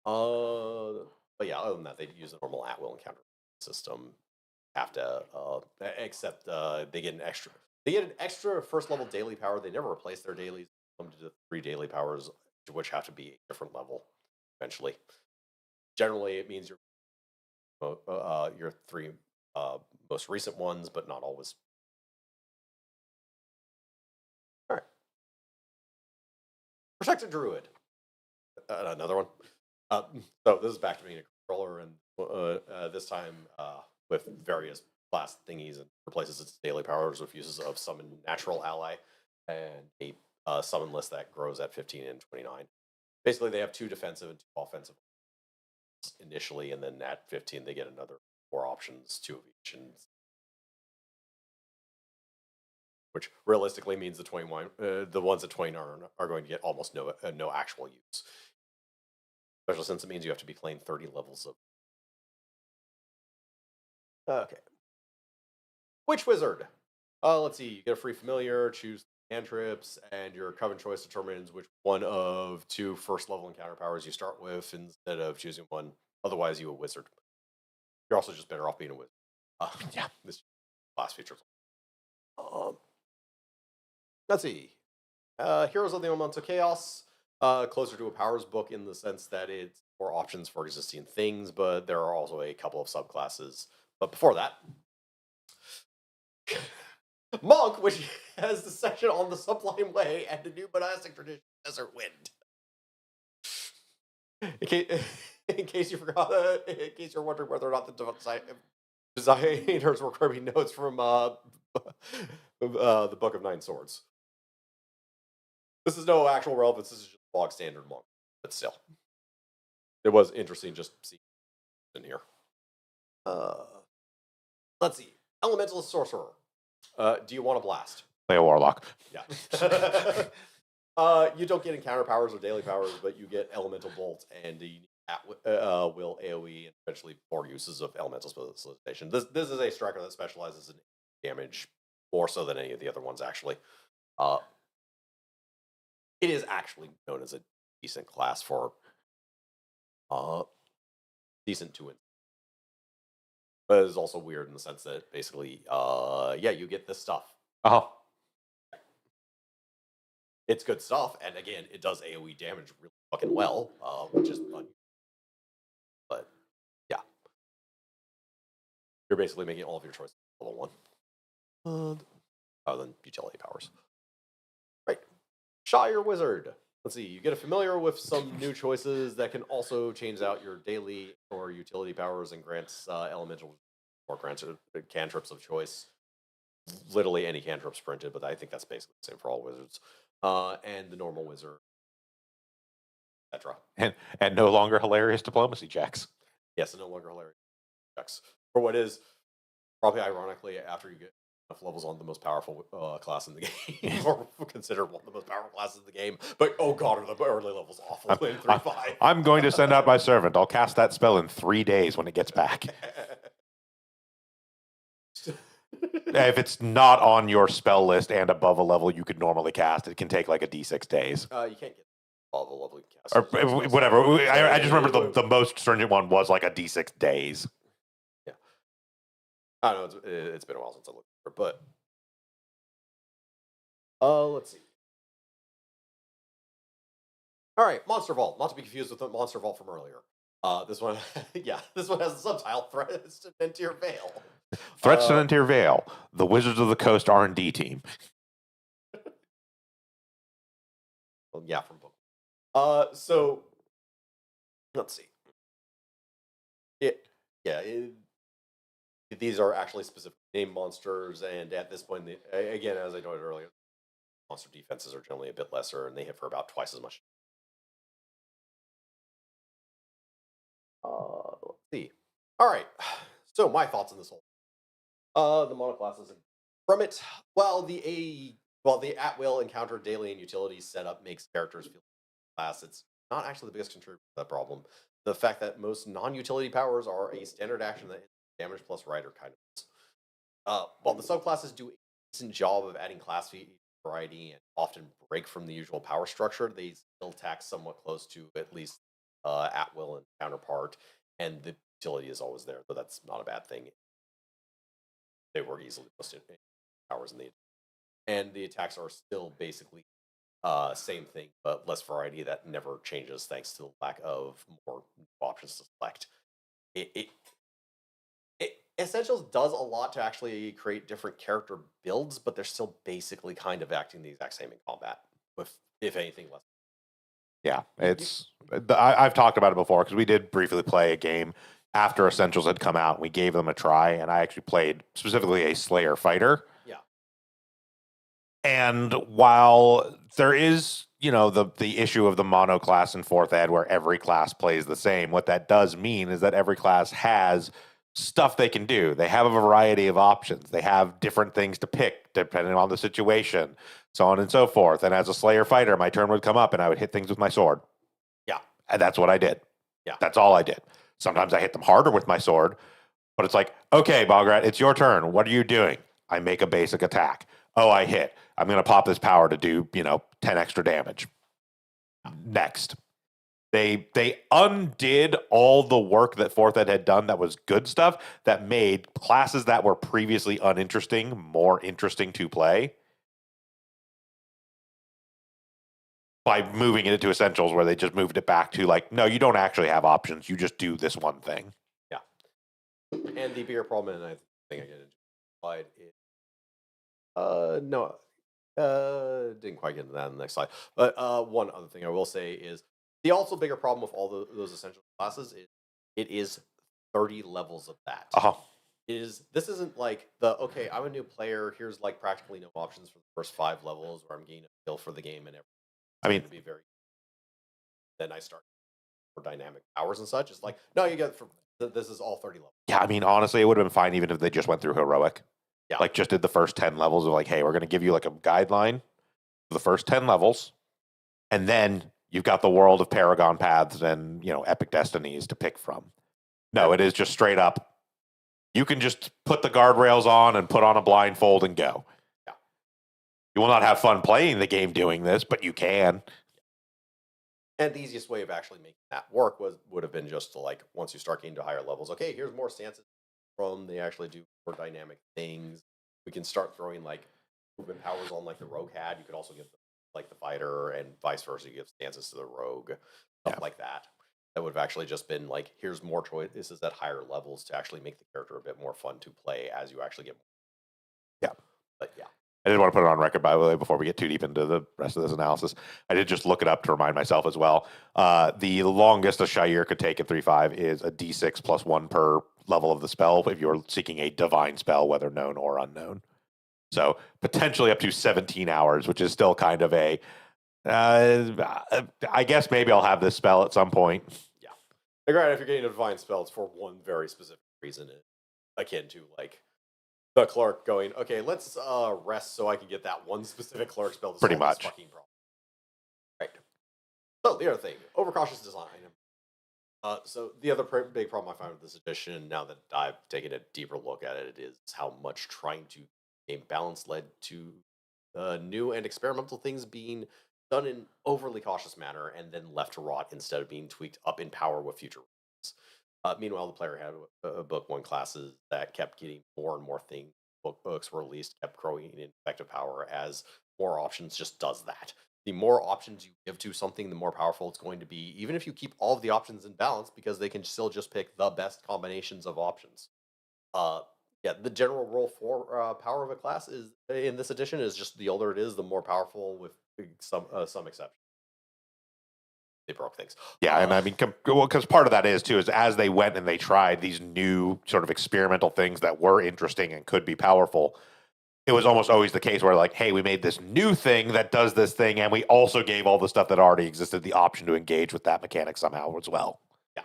But yeah, other than that, they use the normal at-will encounter system. Have to except they get an extra. They get an extra first level daily power. They never replace their dailies. Come to 3 daily powers, which have to be a different level eventually. Generally, it means your 3 most recent ones, but not always. All right. Protected Druid. Another one. So this is back to being a controller, and this time with various class thingies, and replaces its daily powers with uses of summon natural ally and a summon list that grows at 15 and 29. Basically, they have 2 defensive and 2 offensive initially, and then at 15 they get another 4 options, 2 of each, and which realistically means the ones at 29 are going to get almost no actual use. Especially since it means you have to be playing 30 levels of. Okay. Witch Wizard. Let's see. You get a free familiar. Choose cantrips, and your Coven choice determines which one of 2 first-level encounter powers you start with instead of choosing one. Otherwise, you a wizard. You're also just better off being a wizard. Yeah, this class feature. Let's see. Heroes of the Elemental Chaos. Closer to a powers book in the sense that it's more options for existing things, but there are also a couple of subclasses. But before that, Monk, which has the section on the Sublime Way and the new monastic tradition, Desert Wind. In case you forgot, in case you're wondering whether or not the designers were grabbing notes from the Book of Nine Swords. This is no actual relevance. This is just bog standard Monk, but still, it was interesting just seeing in here. Let's see. Elementalist Sorcerer. Do you want to blast? Play a warlock. Yeah. You don't get encounter powers or daily powers, but you get Elemental Bolt and the will AoE and eventually 4 uses of Elemental Solicitation. This is a striker that specializes in damage more so than any of the other ones, actually. It is actually known as a decent class for decent to win. But it's also weird in the sense that basically, yeah, you get this stuff. Oh, It's good stuff, and again, it does AoE damage really fucking well, which is fun. But yeah, you're basically making all of your choices level 1, other than utility powers. Right, Shire Wizard. Let's see. You get a familiar with some new choices that can also change out your daily or utility powers and grants elemental or grants cantrips of choice. Literally any cantrips printed, but I think that's basically the same for all wizards. And the normal wizard, etc. and no longer hilarious diplomacy checks. Yes, and no longer hilarious checks. For what is probably ironically after you get enough levels on the most powerful class in the game, or considered one of the most powerful classes in the game. But oh god, are the early levels awful in 3.5. I'm going to send out my servant. I'll cast that spell in 3 days when it gets back. If it's not on your spell list and above a level you could normally cast, it can take like a D6 days. You can't get all the level cast. Or whatever. I just remember the most stringent one was like a D6 days. Yeah. I don't know. It's been a while since I looked for it, but let's see. All right, Monster Vault. Not to be confused with the Monster Vault from earlier. This one, yeah, this one has the subtitle "Threats to Mentir Vale." Threats to Mentir Vale, the Wizards of the Coast R&D team. Well, yeah, from book. So let's see. These are actually specific named monsters, and at this point, again, as I noted earlier, monster defenses are generally a bit lesser, and they hit for about twice as much. Let's see. All right. So my thoughts on this whole. The monoclasses from it. Well, the at-will encounter daily and utility setup makes characters feel class. It's not actually the biggest contributor to that problem. The fact that most non-utility powers are a standard action that damage plus rider kind of. While the subclasses do a decent job of adding class variety and often break from the usual power structure, they still tack somewhat close to at least at-will and counterpart, and the utility is always there, though that's not a bad thing. They were easily listed powers in and the attacks are still basically same thing, but less variety that never changes thanks to the lack of more options to select. Essentials does a lot to actually create different character builds, but they're still basically kind of acting the exact same in combat, with if anything less. Yeah, I've talked about it before because we did briefly play a game after Essentials had come out. We gave them a try, and I actually played specifically a Slayer fighter. Yeah. And while there is, the issue of the mono class in 4th ed where every class plays the same, what that does mean is that every class has stuff they can do. They have a variety of options. They have different things to pick depending on the situation, so on and so forth. And as a Slayer fighter, my turn would come up and I would hit things with my sword. Yeah. And that's what I did. Yeah. That's all I did. Sometimes I hit them harder with my sword, but it's like, okay, Bograt, it's your turn. What are you doing? I make a basic attack. Oh, I hit. I'm going to pop this power to do, 10 extra damage. Next. They undid all the work that Fourth Ed had done that was good stuff that made classes that were previously uninteresting more interesting to play by moving it into Essentials, where they just moved it back to like, no, you don't actually have options. You just do this one thing. Yeah. And the bigger problem, and I think I get into slide is no, didn't quite get into that in the next slide. But one other thing I will say is the also bigger problem with all those essential classes is it is 30 levels of that. This isn't like okay, I'm a new player, here's like practically no options for the first 5 levels where I'm getting a feel for the game and everything. I mean, to be very. Then I start for dynamic powers and such. It's like, no, you get this is all 30 levels. Yeah, I mean, honestly, it would have been fine even if they just went through heroic. Yeah. Like just did the first 10 levels of like, hey, we're going to give you like a guideline for the first 10 levels. And then you've got the world of Paragon Paths and, Epic Destinies to pick from. No, it is just straight up. You can just put the guardrails on and put on a blindfold and go. Yeah. You will not have fun playing the game doing this, but you can. And the easiest way of actually making that work would have been just to like, once you start getting to higher levels, okay, here's more stances from, they actually do more dynamic things. We can start throwing like movement powers on like the rogue had. You could also give like the fighter and vice versa. You give stances to the rogue, stuff like that. That would have actually just been like, here's more choices at higher levels to actually make the character a bit more fun to play as you actually get more. Yeah. But yeah. I didn't want to put it on record, by the way, before we get too deep into the rest of this analysis. I did just look it up to remind myself as well. The longest a Shire could take at 3/5 is a D6 plus 1 per level of the spell if you're seeking a divine spell, whether known or unknown. So potentially up to 17 hours, which is still kind of a, I guess maybe I'll have this spell at some point. Yeah. Like, right, if you're getting a divine spell, it's for one very specific reason, akin to like the clerk going, okay, let's rest so I can get that one specific clerk spell to Pretty solve much. this fucking problem. Right. So the other thing, overcautious design. So the other big problem I find with this edition, now that I've taken a deeper look at it, is how much trying to game balance led to new and experimental things being done in overly cautious manner and then left to rot instead of being tweaked up in power with future rules. Meanwhile, the player had book 1 classes that kept getting more and more things. Books were released, kept growing in effective power as more options just does that. The more options you give to something, the more powerful it's going to be, even if you keep all of the options in balance, because they can still just pick the best combinations of options. The general rule for power of a class is in this edition is just the older it is, the more powerful, with some exceptions. They broke things. Yeah, and I mean, because part of that is as they went and they tried these new sort of experimental things that were interesting and could be powerful, it was almost always the case where like, hey, we made this new thing that does this thing, and we also gave all the stuff that already existed the option to engage with that mechanic somehow as well. Yeah.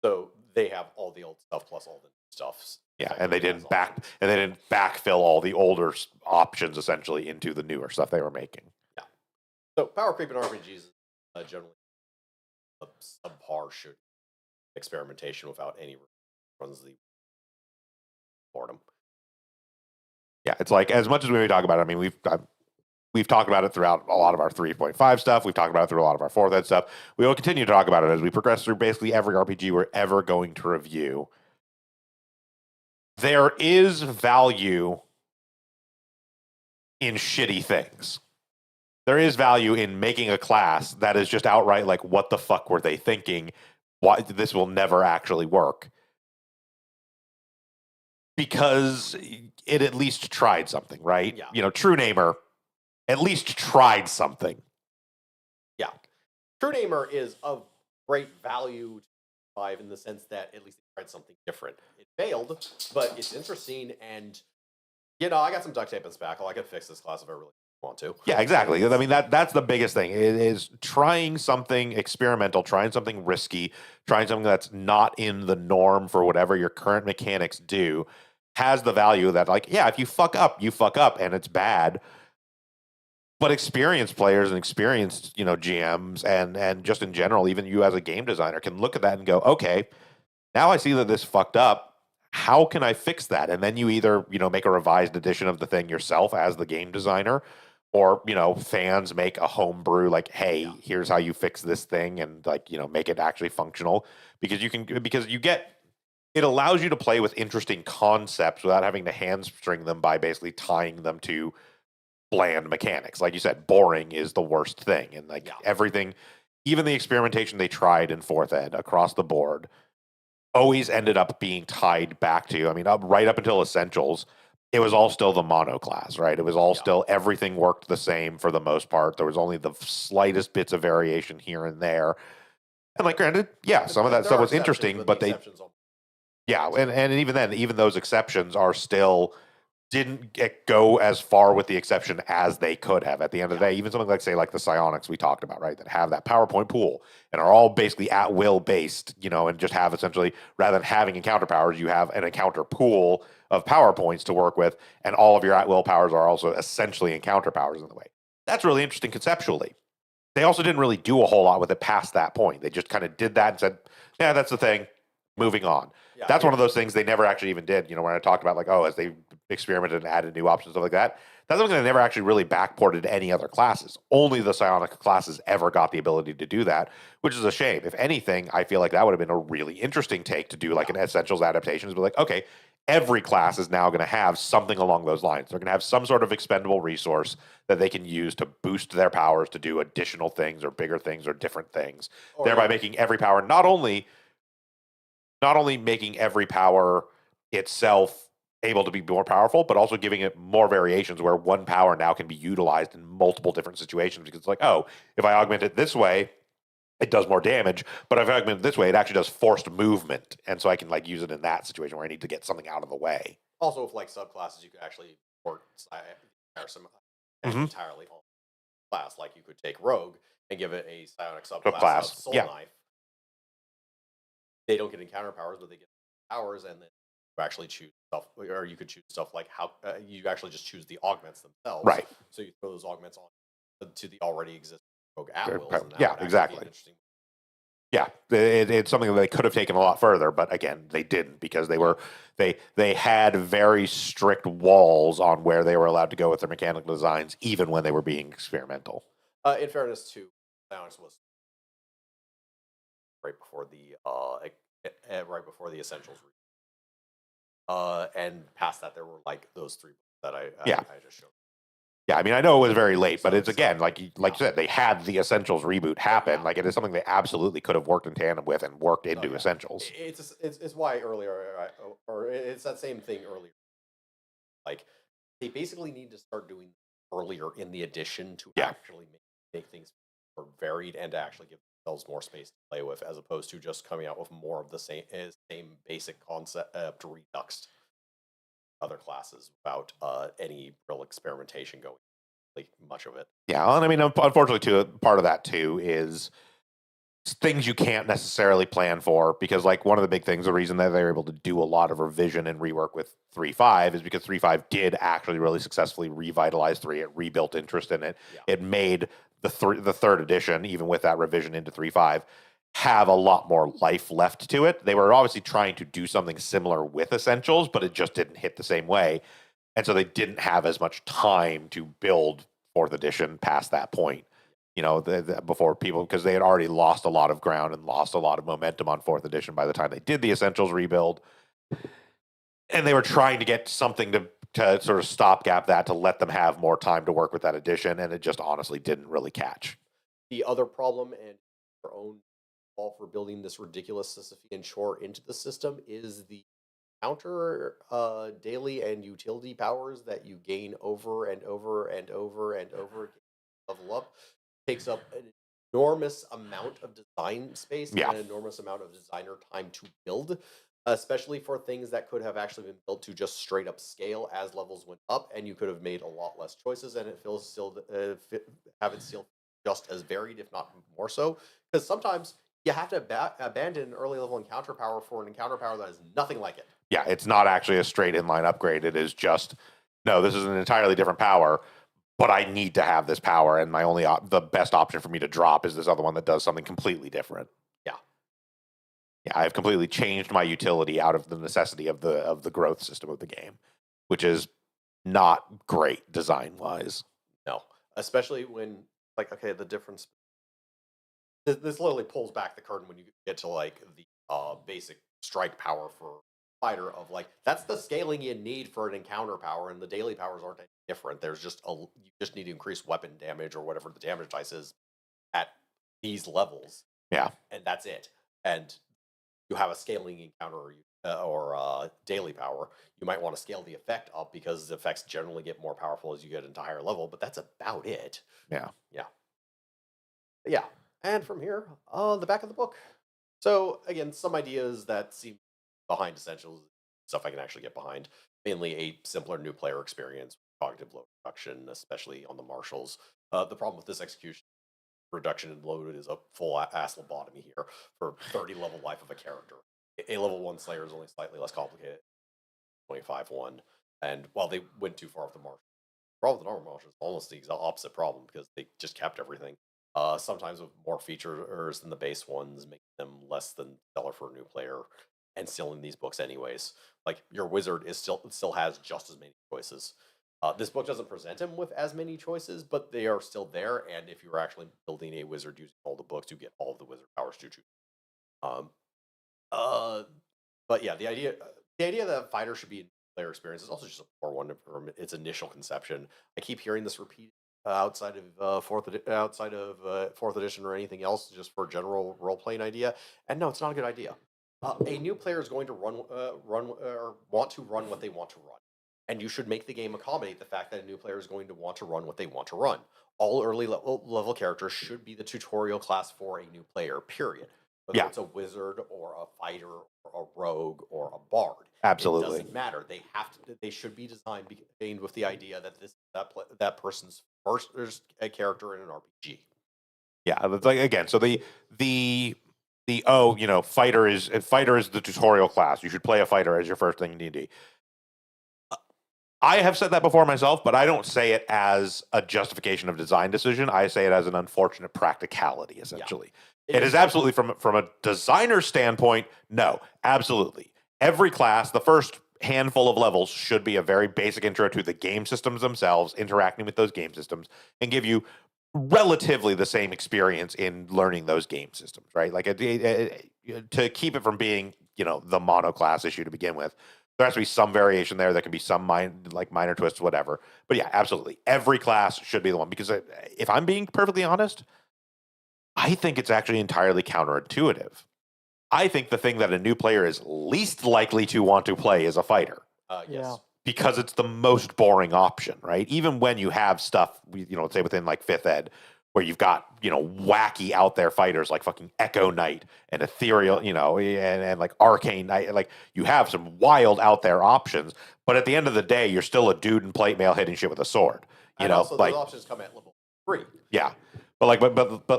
So they have all the old stuff plus all the new stuff. Yeah, and they didn't backfill all the older options essentially into the newer stuff they were making. Yeah. So power creep in RPGs generally a subpar shoot experimentation without any runs the boredom. Yeah, it's like as much as we talk about it, I mean, we've talked about it throughout a lot of our 3.5 stuff. We've talked about it through a lot of our 4th Ed stuff. We will continue to talk about it as we progress through basically every RPG we're ever going to review. There is value in shitty things. There is value in making a class that is just outright like, what the fuck were they thinking? Why this will never actually work? Because it at least tried something, right? Yeah. True Namer at least tried something. Yeah. True Namer is of great value to 5 in the sense that at least they tried something different. It failed, but it's interesting, and I got some duct tape and spackle. I could fix this class if I really want to. Yeah, exactly. I mean, that's the biggest thing is trying something experimental, trying something risky, trying something that's not in the norm for whatever your current mechanics do, has the value that, like, yeah, if you fuck up and it's bad. But experienced players and experienced, GMs and just in general, even you as a game designer can look at that and go, okay, now I see that this fucked up. how can I fix that? And then you either, make a revised edition of the thing yourself as the game designer, or, fans make a homebrew like, hey, here's how you fix this thing and like, make it actually functional because it allows you to play with interesting concepts without having to hamstring them by basically tying them to bland mechanics. Like you said, boring is the worst thing. And like everything, even the experimentation they tried in fourth ed across the board always ended up being tied back to, right up until Essentials, it was all still the mono class, right? It was all still, everything worked the same for the most part. There was only the slightest bits of variation here and there. And like, granted, some of that stuff was interesting, but and even then, even those exceptions are still didn't go as far with the exception as they could have at the end of the day. Even something like, say, like the psionics we talked about, right, that have that PowerPoint pool and are all basically at will based, and just have essentially, rather than having encounter powers, you have an encounter pool of PowerPoints to work with, and all of your at will powers are also essentially encounter powers in the way. That's really interesting conceptually. They also didn't really do a whole lot with it past that point. They just kind of did that and said, yeah, that's the thing. Moving on. That's one of those things they never actually even did. When I talked about like, as they experimented and added new options, stuff like that. That's something they never actually really backported to any other classes. Only the psionic classes ever got the ability to do that, which is a shame. If anything, I feel like that would have been a really interesting take to do like an Essentials adaptation. But like, okay, every class is now going to have something along those lines. They're going to have some sort of expendable resource that they can use to boost their powers to do additional things or bigger things or different things, thereby making every power not only making every power itself able to be more powerful, but also giving it more variations where one power now can be utilized in multiple different situations. Because it's like, if I augment it this way, it does more damage. But if I augment it this way, it actually does forced movement. And so I can like use it in that situation where I need to get something out of the way. Also, with like subclasses, you could actually port entirely on class. Like you could take Rogue and give it a psionic subclass of Soul Knife. They don't get encounter powers, but they get powers, and then you actually choose stuff, or you could choose stuff like how you actually just choose the augments themselves. Right. So you throw those augments on to the already existing Rogue at-wills. Exactly. Yeah, it's something that they could have taken a lot further, but again, they didn't because they had very strict walls on where they were allowed to go with their mechanical designs, even when they were being experimental. In fairness to Psionics was right before the Essentials. And past that, there were like those three that I just showed. Yeah, I know it was very late, but it's again like you said, they had the Essentials reboot happen. Like it is something they absolutely could have worked in tandem with and worked into Essentials. It's why earlier, or it's that same thing earlier. Like they basically need to start doing earlier in the edition to actually make things more varied and to actually give themselves more space to play with, as opposed to just coming out with more of the same basic concept reduxed other classes without any real experimentation going, like much of it. Yeah, and unfortunately, too, part of that too is things you can't necessarily plan for, because like one of the big things, the reason that they're able to do a lot of revision and rework with 3.5 is because 3.5 did actually really successfully revitalize 3. It rebuilt interest in it. Yeah. It made the third edition, even with that revision into 3.5, have a lot more life left to it. They were obviously trying to do something similar with Essentials, but it just didn't hit the same way. And so they didn't have as much time to build 4th edition past that point. Before people, because they had already lost a lot of ground and lost a lot of momentum on 4th edition by the time they did the Essentials rebuild. And they were trying to get something to sort of stopgap that, to let them have more time to work with that edition, and it just honestly didn't really catch. The other problem, and our own fault for building this ridiculous Sisyphean chore into the system, is the counter daily and utility powers that you gain over and over and over and over again. Level up takes up an enormous amount of design space and an enormous amount of designer time to build, especially for things that could have actually been built to just straight up scale as levels went up, and you could have made a lot less choices, and it feels still have it still just as varied, if not more so, because sometimes you have to abandon an early level encounter power for an encounter power that is nothing like it. Yeah, it's not actually a straight inline upgrade. It is just, no, this is an entirely different power, but I need to have this power, and my only the best option for me to drop is this other one that does something completely different. Yeah. Yeah, I've completely changed my utility out of the necessity of the growth system of the game, which is not great design wise. No, especially when like okay, the difference. This literally pulls back the curtain when you get to like the basic strike power for fighter of like that's the scaling you need for an encounter power, and the daily powers aren't any different. There's just you just need to increase weapon damage or whatever the damage dice is at these levels, Yeah, and that's it. And you have a scaling encounter or daily power, you might want to scale the effect up because the effects generally get more powerful as you get into higher level. But that's about it. yeah. Yeah, yeah. And from here, the back of the book. So again, some ideas that seem behind essentials, stuff I can actually get behind. Mainly a simpler new player experience, cognitive load reduction, especially on the marshals. The problem with this execution reduction in load is a full ass lobotomy here for 30 level life of a character. A level 1 Slayer is only slightly less complicated, 25-1. And while they went too far with the marshal, the problem with the normal marshal is almost the opposite problem because they just kept everything. Sometimes with more features than the base ones, making them less than stellar for a new player, and still in these books anyways. Like your wizard is still has just as many choices. This book doesn't present him with as many choices, but they are still there. And if you're actually building a wizard using all the books, you get all of the wizard powers to choose. Um, uh, but yeah, the idea that fighter should be a player experience is also just a poor one from its initial conception. I keep hearing this repeated outside of fourth edition or anything else, just for a general role playing idea. And no, it's not a good idea. A new player is going to run or want to run what they want to run, and you should make the game accommodate the fact that a new player is going to want to run what they want to run. All early level characters should be the tutorial class for a new player. Period. Whether Yeah. it's a wizard or a fighter or a rogue or a bard, it Absolutely. doesn't matter. They have to. They should be designed with the idea that that person's first a character in an RPG. Yeah, it's like again. So the fighter is the tutorial class. You should play a fighter as your first thing in D&D. I have said that before myself, but I don't say it as a justification of design decision. I say it as an unfortunate practicality. Essentially, it is absolutely from a designer standpoint. No, absolutely. Every class, the first handful of levels should be a very basic intro to the game systems themselves, interacting with those game systems, and give you relatively the same experience in learning those game systems, right? Like to keep it from being, the mono class issue to begin with. There has to be some variation there. There can be some minor twists, whatever. But yeah, absolutely. Every class should be the one because if I'm being perfectly honest, I think it's actually entirely counterintuitive. I think the thing that a new player is least likely to want to play is a fighter. Yes. Yeah. Because it's the most boring option, right? Even when you have stuff, say within like 5th ed, where you've got, wacky out there fighters like fucking Echo Knight and Ethereal, and like Arcane Knight. Like you have some wild out there options, but at the end of the day, you're still a dude in plate mail hitting shit with a sword. And also those options come at level 3. Yeah. But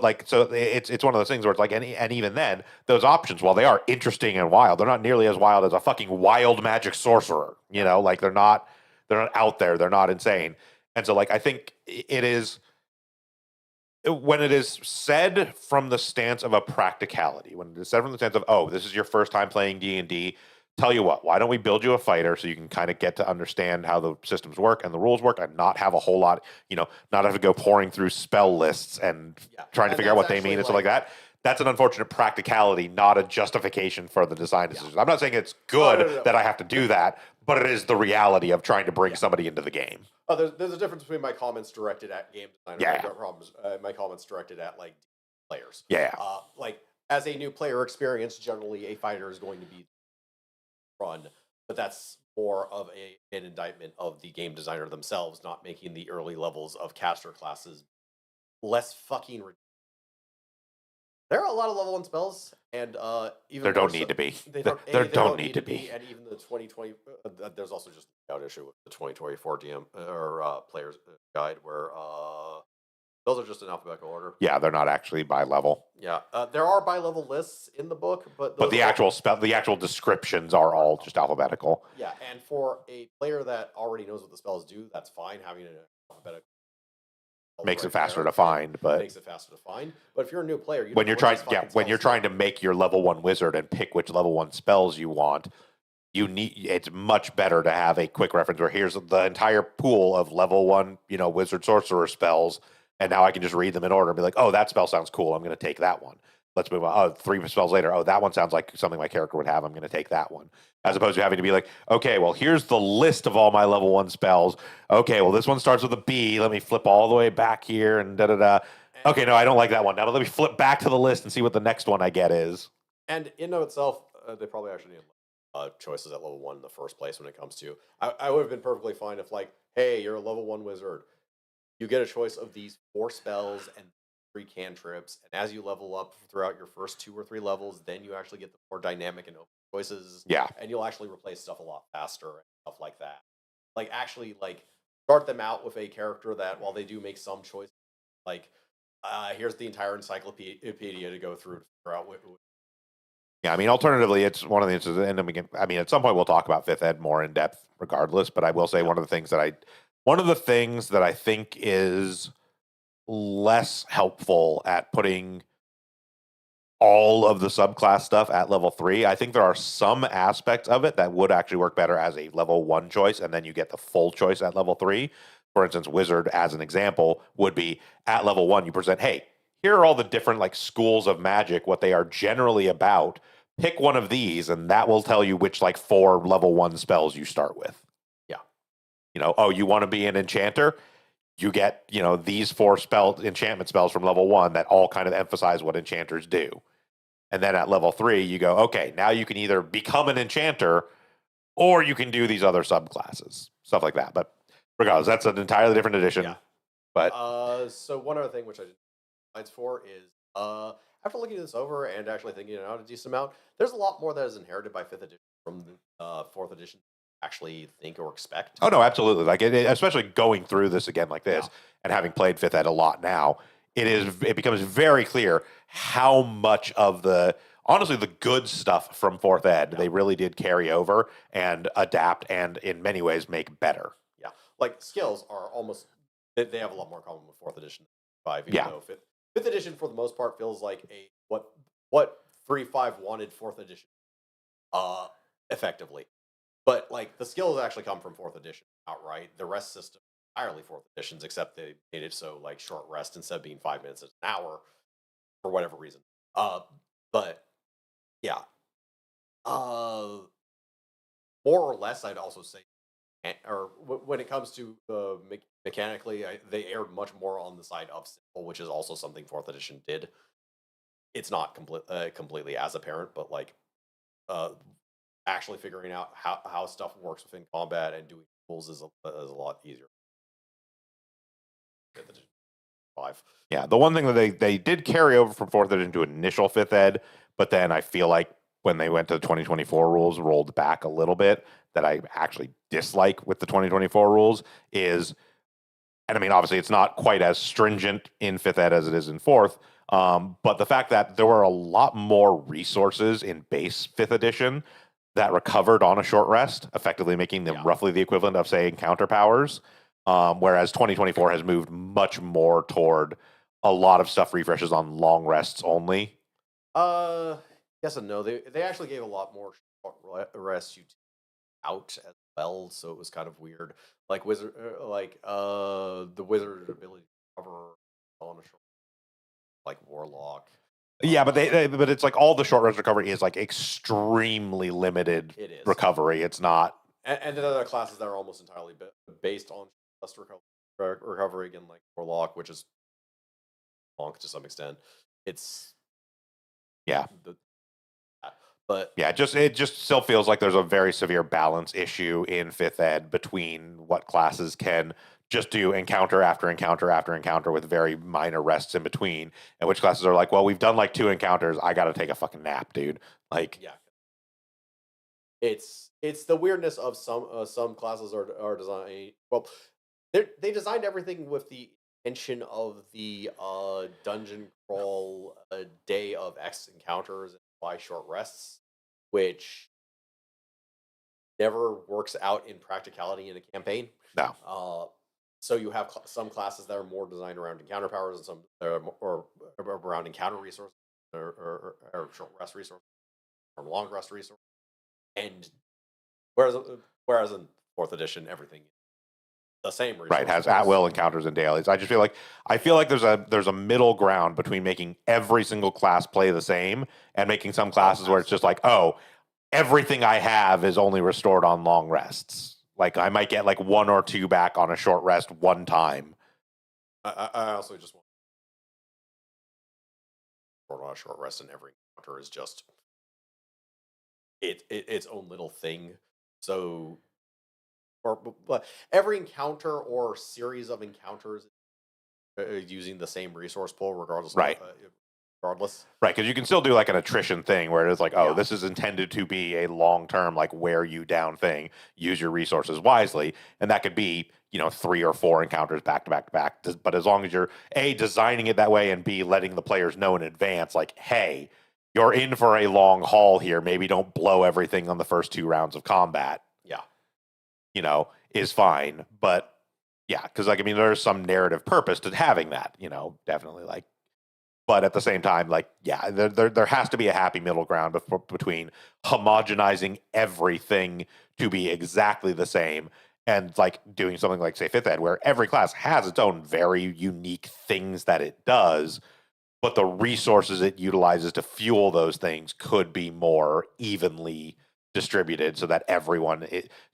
like so it's one of those things where it's like and even then those options, while they are interesting and wild, they're not nearly as wild as a fucking wild magic sorcerer. Like they're not out there, they're not insane. And so like I think it is when it is said from the stance of a practicality, when it is said from the stance of, oh, this is your first time playing D&D, tell you what, why don't we build you a fighter so you can kind of get to understand how the systems work and the rules work and not have a whole lot, not have to go pouring through spell lists and trying to figure out what they mean and stuff like that. That's an unfortunate practicality, not a justification for the design decisions. I'm not saying it's good that I have to do that, but it is the reality of trying to bring somebody into the game. Oh, there's a difference between my comments directed at game designers and my comments directed at like players. Yeah. Like as a new player experience, generally a fighter is going to be run, but that's more of an indictment of the game designer themselves, not making the early levels of caster classes less fucking ridiculous. There are a lot of level 1 spells, and even there don't need to be. There don't need to be. And even the 2020, there's also just the out issue with the 2024 DM or players guide where those are just in alphabetical order. Yeah, they're not actually by level. Yeah, there are by level lists in the book, but the actual descriptions are all just alphabetical. Yeah, and for a player that already knows what the spells do, that's fine having an alphabetical makes it right faster there, to and find. But makes it faster to find. But if you're a new player, you when don't you're know what trying, these fucking when you're spells trying do. to make your level 1 wizard and pick which level 1 spells you want, it's much better to have a quick reference where here's the entire pool of level 1, wizard sorcerer spells, and now I can just read them in order and be like, oh, that spell sounds cool, I'm going to take that one. Let's move on. Oh, 3 spells later, oh, that one sounds like something my character would have, I'm going to take that one. As opposed to having to be like, okay, well, here's the list of all my level 1 spells. Okay, well, this one starts with a B. Let me flip all the way back here and da-da-da. Okay, no, I don't like that one. Now let me flip back to the list and see what the next one I get is. And in of itself, they probably actually need choices at level 1 in the first place when it comes to. I would have been perfectly fine if, like, hey, you're a level 1 wizard. You get a choice of these 4 spells and 3 cantrips, and as you level up throughout your first 2 or 3 levels, then you actually get the more dynamic and open choices. Yeah. And you'll actually replace stuff a lot faster and stuff like that. Like, actually, like, start them out with a character that, while they do make some choices, like, here's the entire encyclopedia to go through to figure out Yeah, I mean, alternatively, it's one of the instances, and then at some point we'll talk about 5th ed more in depth regardless, but I will say one of the things that I think is less helpful at putting all of the subclass stuff at level 3. I think there are some aspects of it that would actually work better as a level 1 choice, and then you get the full choice at level 3. For instance, wizard, as an example, would be at level 1, you present, hey, here are all the different like schools of magic, what they are generally about. Pick one of these, and that will tell you which like 4 level 1 spells you start with. Yeah. Oh, you want to be an enchanter? You get, these 4 enchantment spells from level 1 that all kind of emphasize what enchanters do. And then at level 3, you go, okay, now you can either become an enchanter or you can do these other subclasses, stuff like that. But regardless, that's an entirely different edition. Yeah. But so one other thing which I did slides for is after looking this over and actually thinking out a decent amount, there's a lot more that is inherited by 5th edition from the 4th edition actually think or expect. oh no, absolutely. Like especially going through this again like this and having played 5th ed a lot now, it becomes very clear how much of the good stuff from 4th ed they really did carry over and adapt and in many ways make better. Yeah, like skills are almost they have a lot more in common with 4th edition than 5, even though 5th edition for the most part feels like a what 3.5 wanted 4th edition effectively. But like the skills actually come from 4th edition outright. The rest system entirely 4th editions, except they made it so like short rest instead of being 5 minutes, it's an hour for whatever reason. But yeah, more or less, I'd also say, or when it comes to mechanically, they aired much more on the side of simple, which is also something 4th edition did. It's not completely as apparent, but like actually figuring out how stuff works within combat and doing rules is a lot easier. 5. Yeah, the one thing that they did carry over from 4th edition to initial 5th ed, but then I feel like when they went to the 2024 rules, rolled back a little bit, that I actually dislike with the 2024 rules is, and I mean, obviously it's not quite as stringent in 5th ed as it is in 4th, but the fact that there were a lot more resources in base 5th edition that recovered on a short rest, effectively making them roughly the equivalent of, say, encounter powers. Whereas 2024 has moved much more toward a lot of stuff refreshes on long rests only. Yes and no. They actually gave a lot more short rests out as well, so it was kind of weird. Like the wizard ability to cover on a short, like warlock. Yeah, but but it's like all the short rest recovery is like extremely limited recovery. It's not. And then other classes that are almost entirely based on less recovery, again, like warlock, which is bonk to some extent. It's but yeah, it just still feels like there's a very severe balance issue in 5th ed between what classes can just do encounter after encounter after encounter with very minor rests in between, and which classes are like, well, we've done like 2 encounters, I got to take a fucking nap, dude. Like, yeah, it's the weirdness of some classes are designed. Well, they designed everything with the intention of the dungeon crawl day of X encounters and Y short rests, which never works out in practicality in a campaign. No. So you have some classes that are more designed around encounter powers, and some that are around encounter resources, or short rest resources, or long rest resources. And whereas in fourth edition, everything is the same Right, resource has at pools. will encounters and dailies. I just feel like there's a middle ground between making every single class play the same and making some classes where it's just like, oh, everything I have is only restored on long rests. Like I might get like one or two back on a short rest one time. I also just want on a short rest, and every encounter is just its own little thing. So, but every encounter or series of encounters using the same resource pool, regardless. Right. Regardless. Right, because you can still do like an attrition thing where it's like, oh, Yeah. this is intended to be a long term, like wear you down thing. Use your resources wisely, and that could be 3 or 4 encounters back to back to back. But as long as you're A, designing it that way, and B, letting the players know in advance, like, hey, you're in for a long haul here. Maybe don't blow everything on the first 2 rounds of combat. Yeah. Is fine. But yeah, because like I mean, there's some narrative purpose to having that. Definitely like. But at the same time, like, yeah, there has to be a happy middle ground between homogenizing everything to be exactly the same and like doing something like, say, fifth ed, where every class has its own very unique things that it does, but the resources it utilizes to fuel those things could be more evenly distributed so that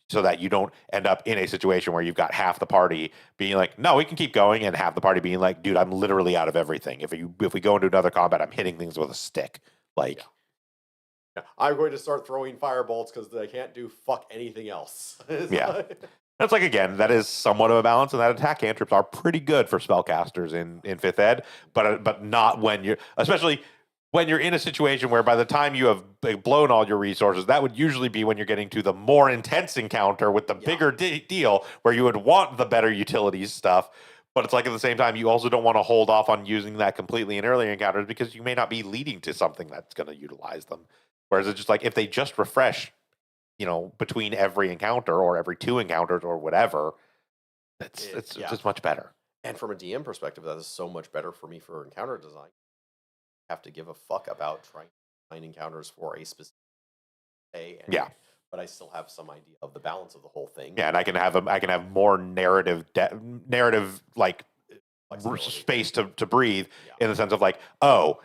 so that you don't end up in a situation where you've got half the party being like, no, we can keep going, and half the party being like, dude, I'm literally out of everything. If we go into another combat, I'm hitting things with a stick. Like, Yeah. I'm going to start throwing firebolts because they can't do fuck anything else. Yeah. That's like, again, that is somewhat of a balance, and that attack cantrips are pretty good for spellcasters in fifth ed, but not especially when you're in a situation where by the time you have blown all your resources, that would usually be when you're getting to the more intense encounter with the bigger deal, where you would want the better utilities stuff. But it's like at the same time, you also don't want to hold off on using that completely in earlier encounters because you may not be leading to something that's going to utilize them. Whereas it's just like if they just refresh, between every encounter or every 2 encounters or whatever, it's just much better. And from a DM perspective, that is so much better for me for encounter design. I have to give a fuck about trying to design encounters for a specific day. But I still have some idea of the balance of the whole thing. Yeah, and I can have more narrative like space to breathe in the sense of like, oh,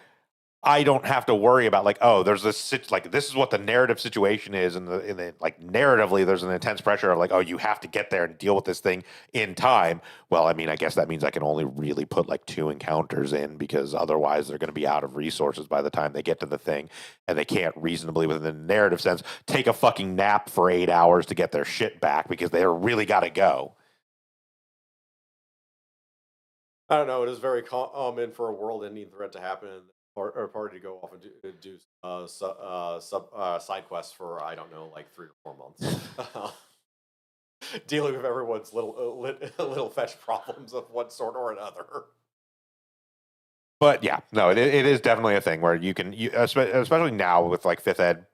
I don't have to worry about like, oh, there's this like this is what the narrative situation is, and the like narratively there's an intense pressure of like, oh, you have to get there and deal with this thing in time. Well, I mean, I guess that means I can only really put like 2 encounters in, because otherwise they're going to be out of resources by the time they get to the thing, and they can't reasonably, within the narrative sense, take a fucking nap for 8 hours to get their shit back because they really got to go. I don't know. It is very common for a world-ending threat to happen, or a party to go off and do side quests for, I don't know, like 3 or 4 months, dealing with everyone's little fetch problems of one sort or another. But yeah, no, it is definitely a thing where you can, especially now with like fifth ed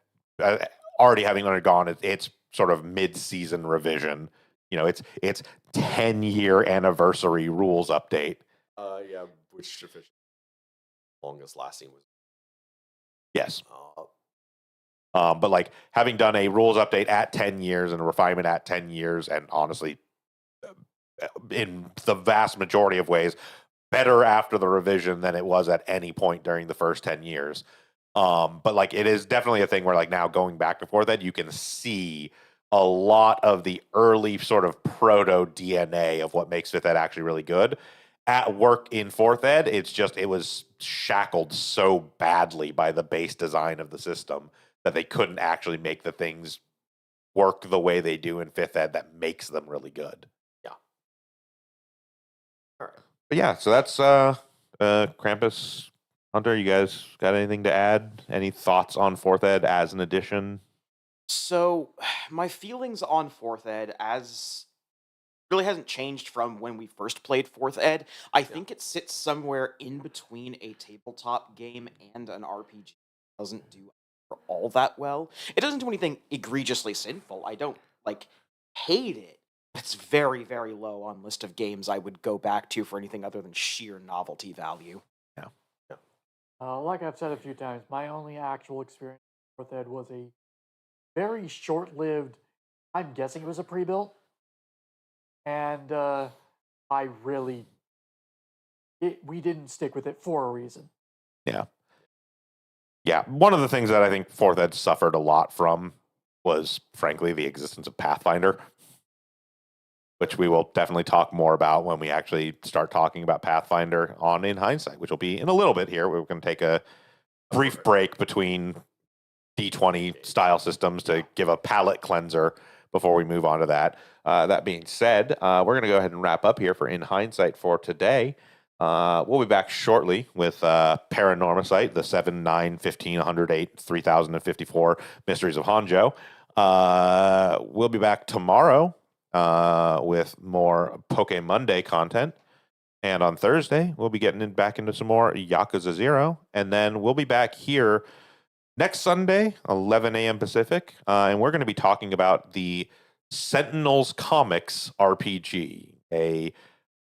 already having undergone its sort of mid-season revision. It's 10-year anniversary rules update. Yeah, which officially longest lasting was. Yes. But like having done a rules update at 10 years and a refinement at 10 years, and honestly, in the vast majority of ways, better after the revision than it was at any point during the first 10 years. But like it is definitely a thing where like now going back to fourth ed, you can see a lot of the early sort of proto DNA of what makes fifth ed actually really good at work in fourth ed. It was shackled so badly by the base design of the system that they couldn't actually make the things work the way they do in fifth ed that makes them really good. Yeah. All right. But yeah, so that's Krampus. Hunter, you guys got anything to add? Any thoughts on fourth ed as an addition? So, my feelings on fourth ed as really hasn't changed from when we first played fourth ed. I think it sits somewhere in between a tabletop game and an RPG. It doesn't do all that well. It doesn't do anything egregiously sinful. I don't hate it, It's very, very low on list of games I would go back to for anything other than sheer novelty value. Like I've said a few times, my only actual experience with Ed was a very short-lived. I'm guessing it was a pre-built, and I really, we didn't stick with it for a reason. Yeah. Yeah. One of the things that I think Fourth Ed suffered a lot from was, frankly, the existence of Pathfinder, which we will definitely talk more about when we actually start talking about Pathfinder on In Hindsight, which will be in a little bit here. We're going to take a brief break between D20 style systems to give a palate cleanser before we move on to that. That being said, we're going to go ahead and wrap up here for In Hindsight for today. We'll be back shortly with Paranormasight, the 7, 9, 15, 108, 3054 Mysteries of Hanjo. We'll be back tomorrow with more Poke Monday content. And on Thursday, we'll be getting back into some more Yakuza 0. And then we'll be back here next Sunday, 11 a.m. Pacific. And we're going to be talking about the Sentinels Comics RPG, a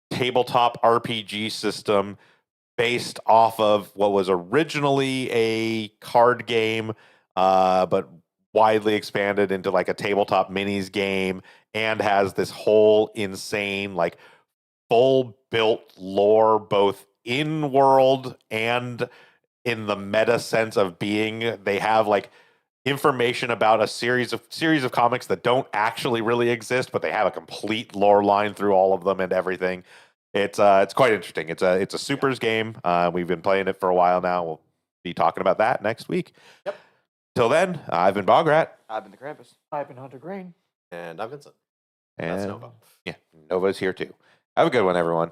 tabletop RPG system based off of what was originally a card game, but widely expanded into like a tabletop minis game, and has this whole insane, like, full built lore, both in world and in the meta sense of being. They have like information about a series of comics that don't actually really exist, but they have a complete lore line through all of them and everything. It's quite interesting. It's a supers game. We've been playing it for a while now. We'll be talking about that next week. Yep. Till then, I've been Bograt. I've been the Krampus. I've been Hunter Green. And I'm Vincent. And That's Nova. yeah, Nova's here too. Have a good one, everyone.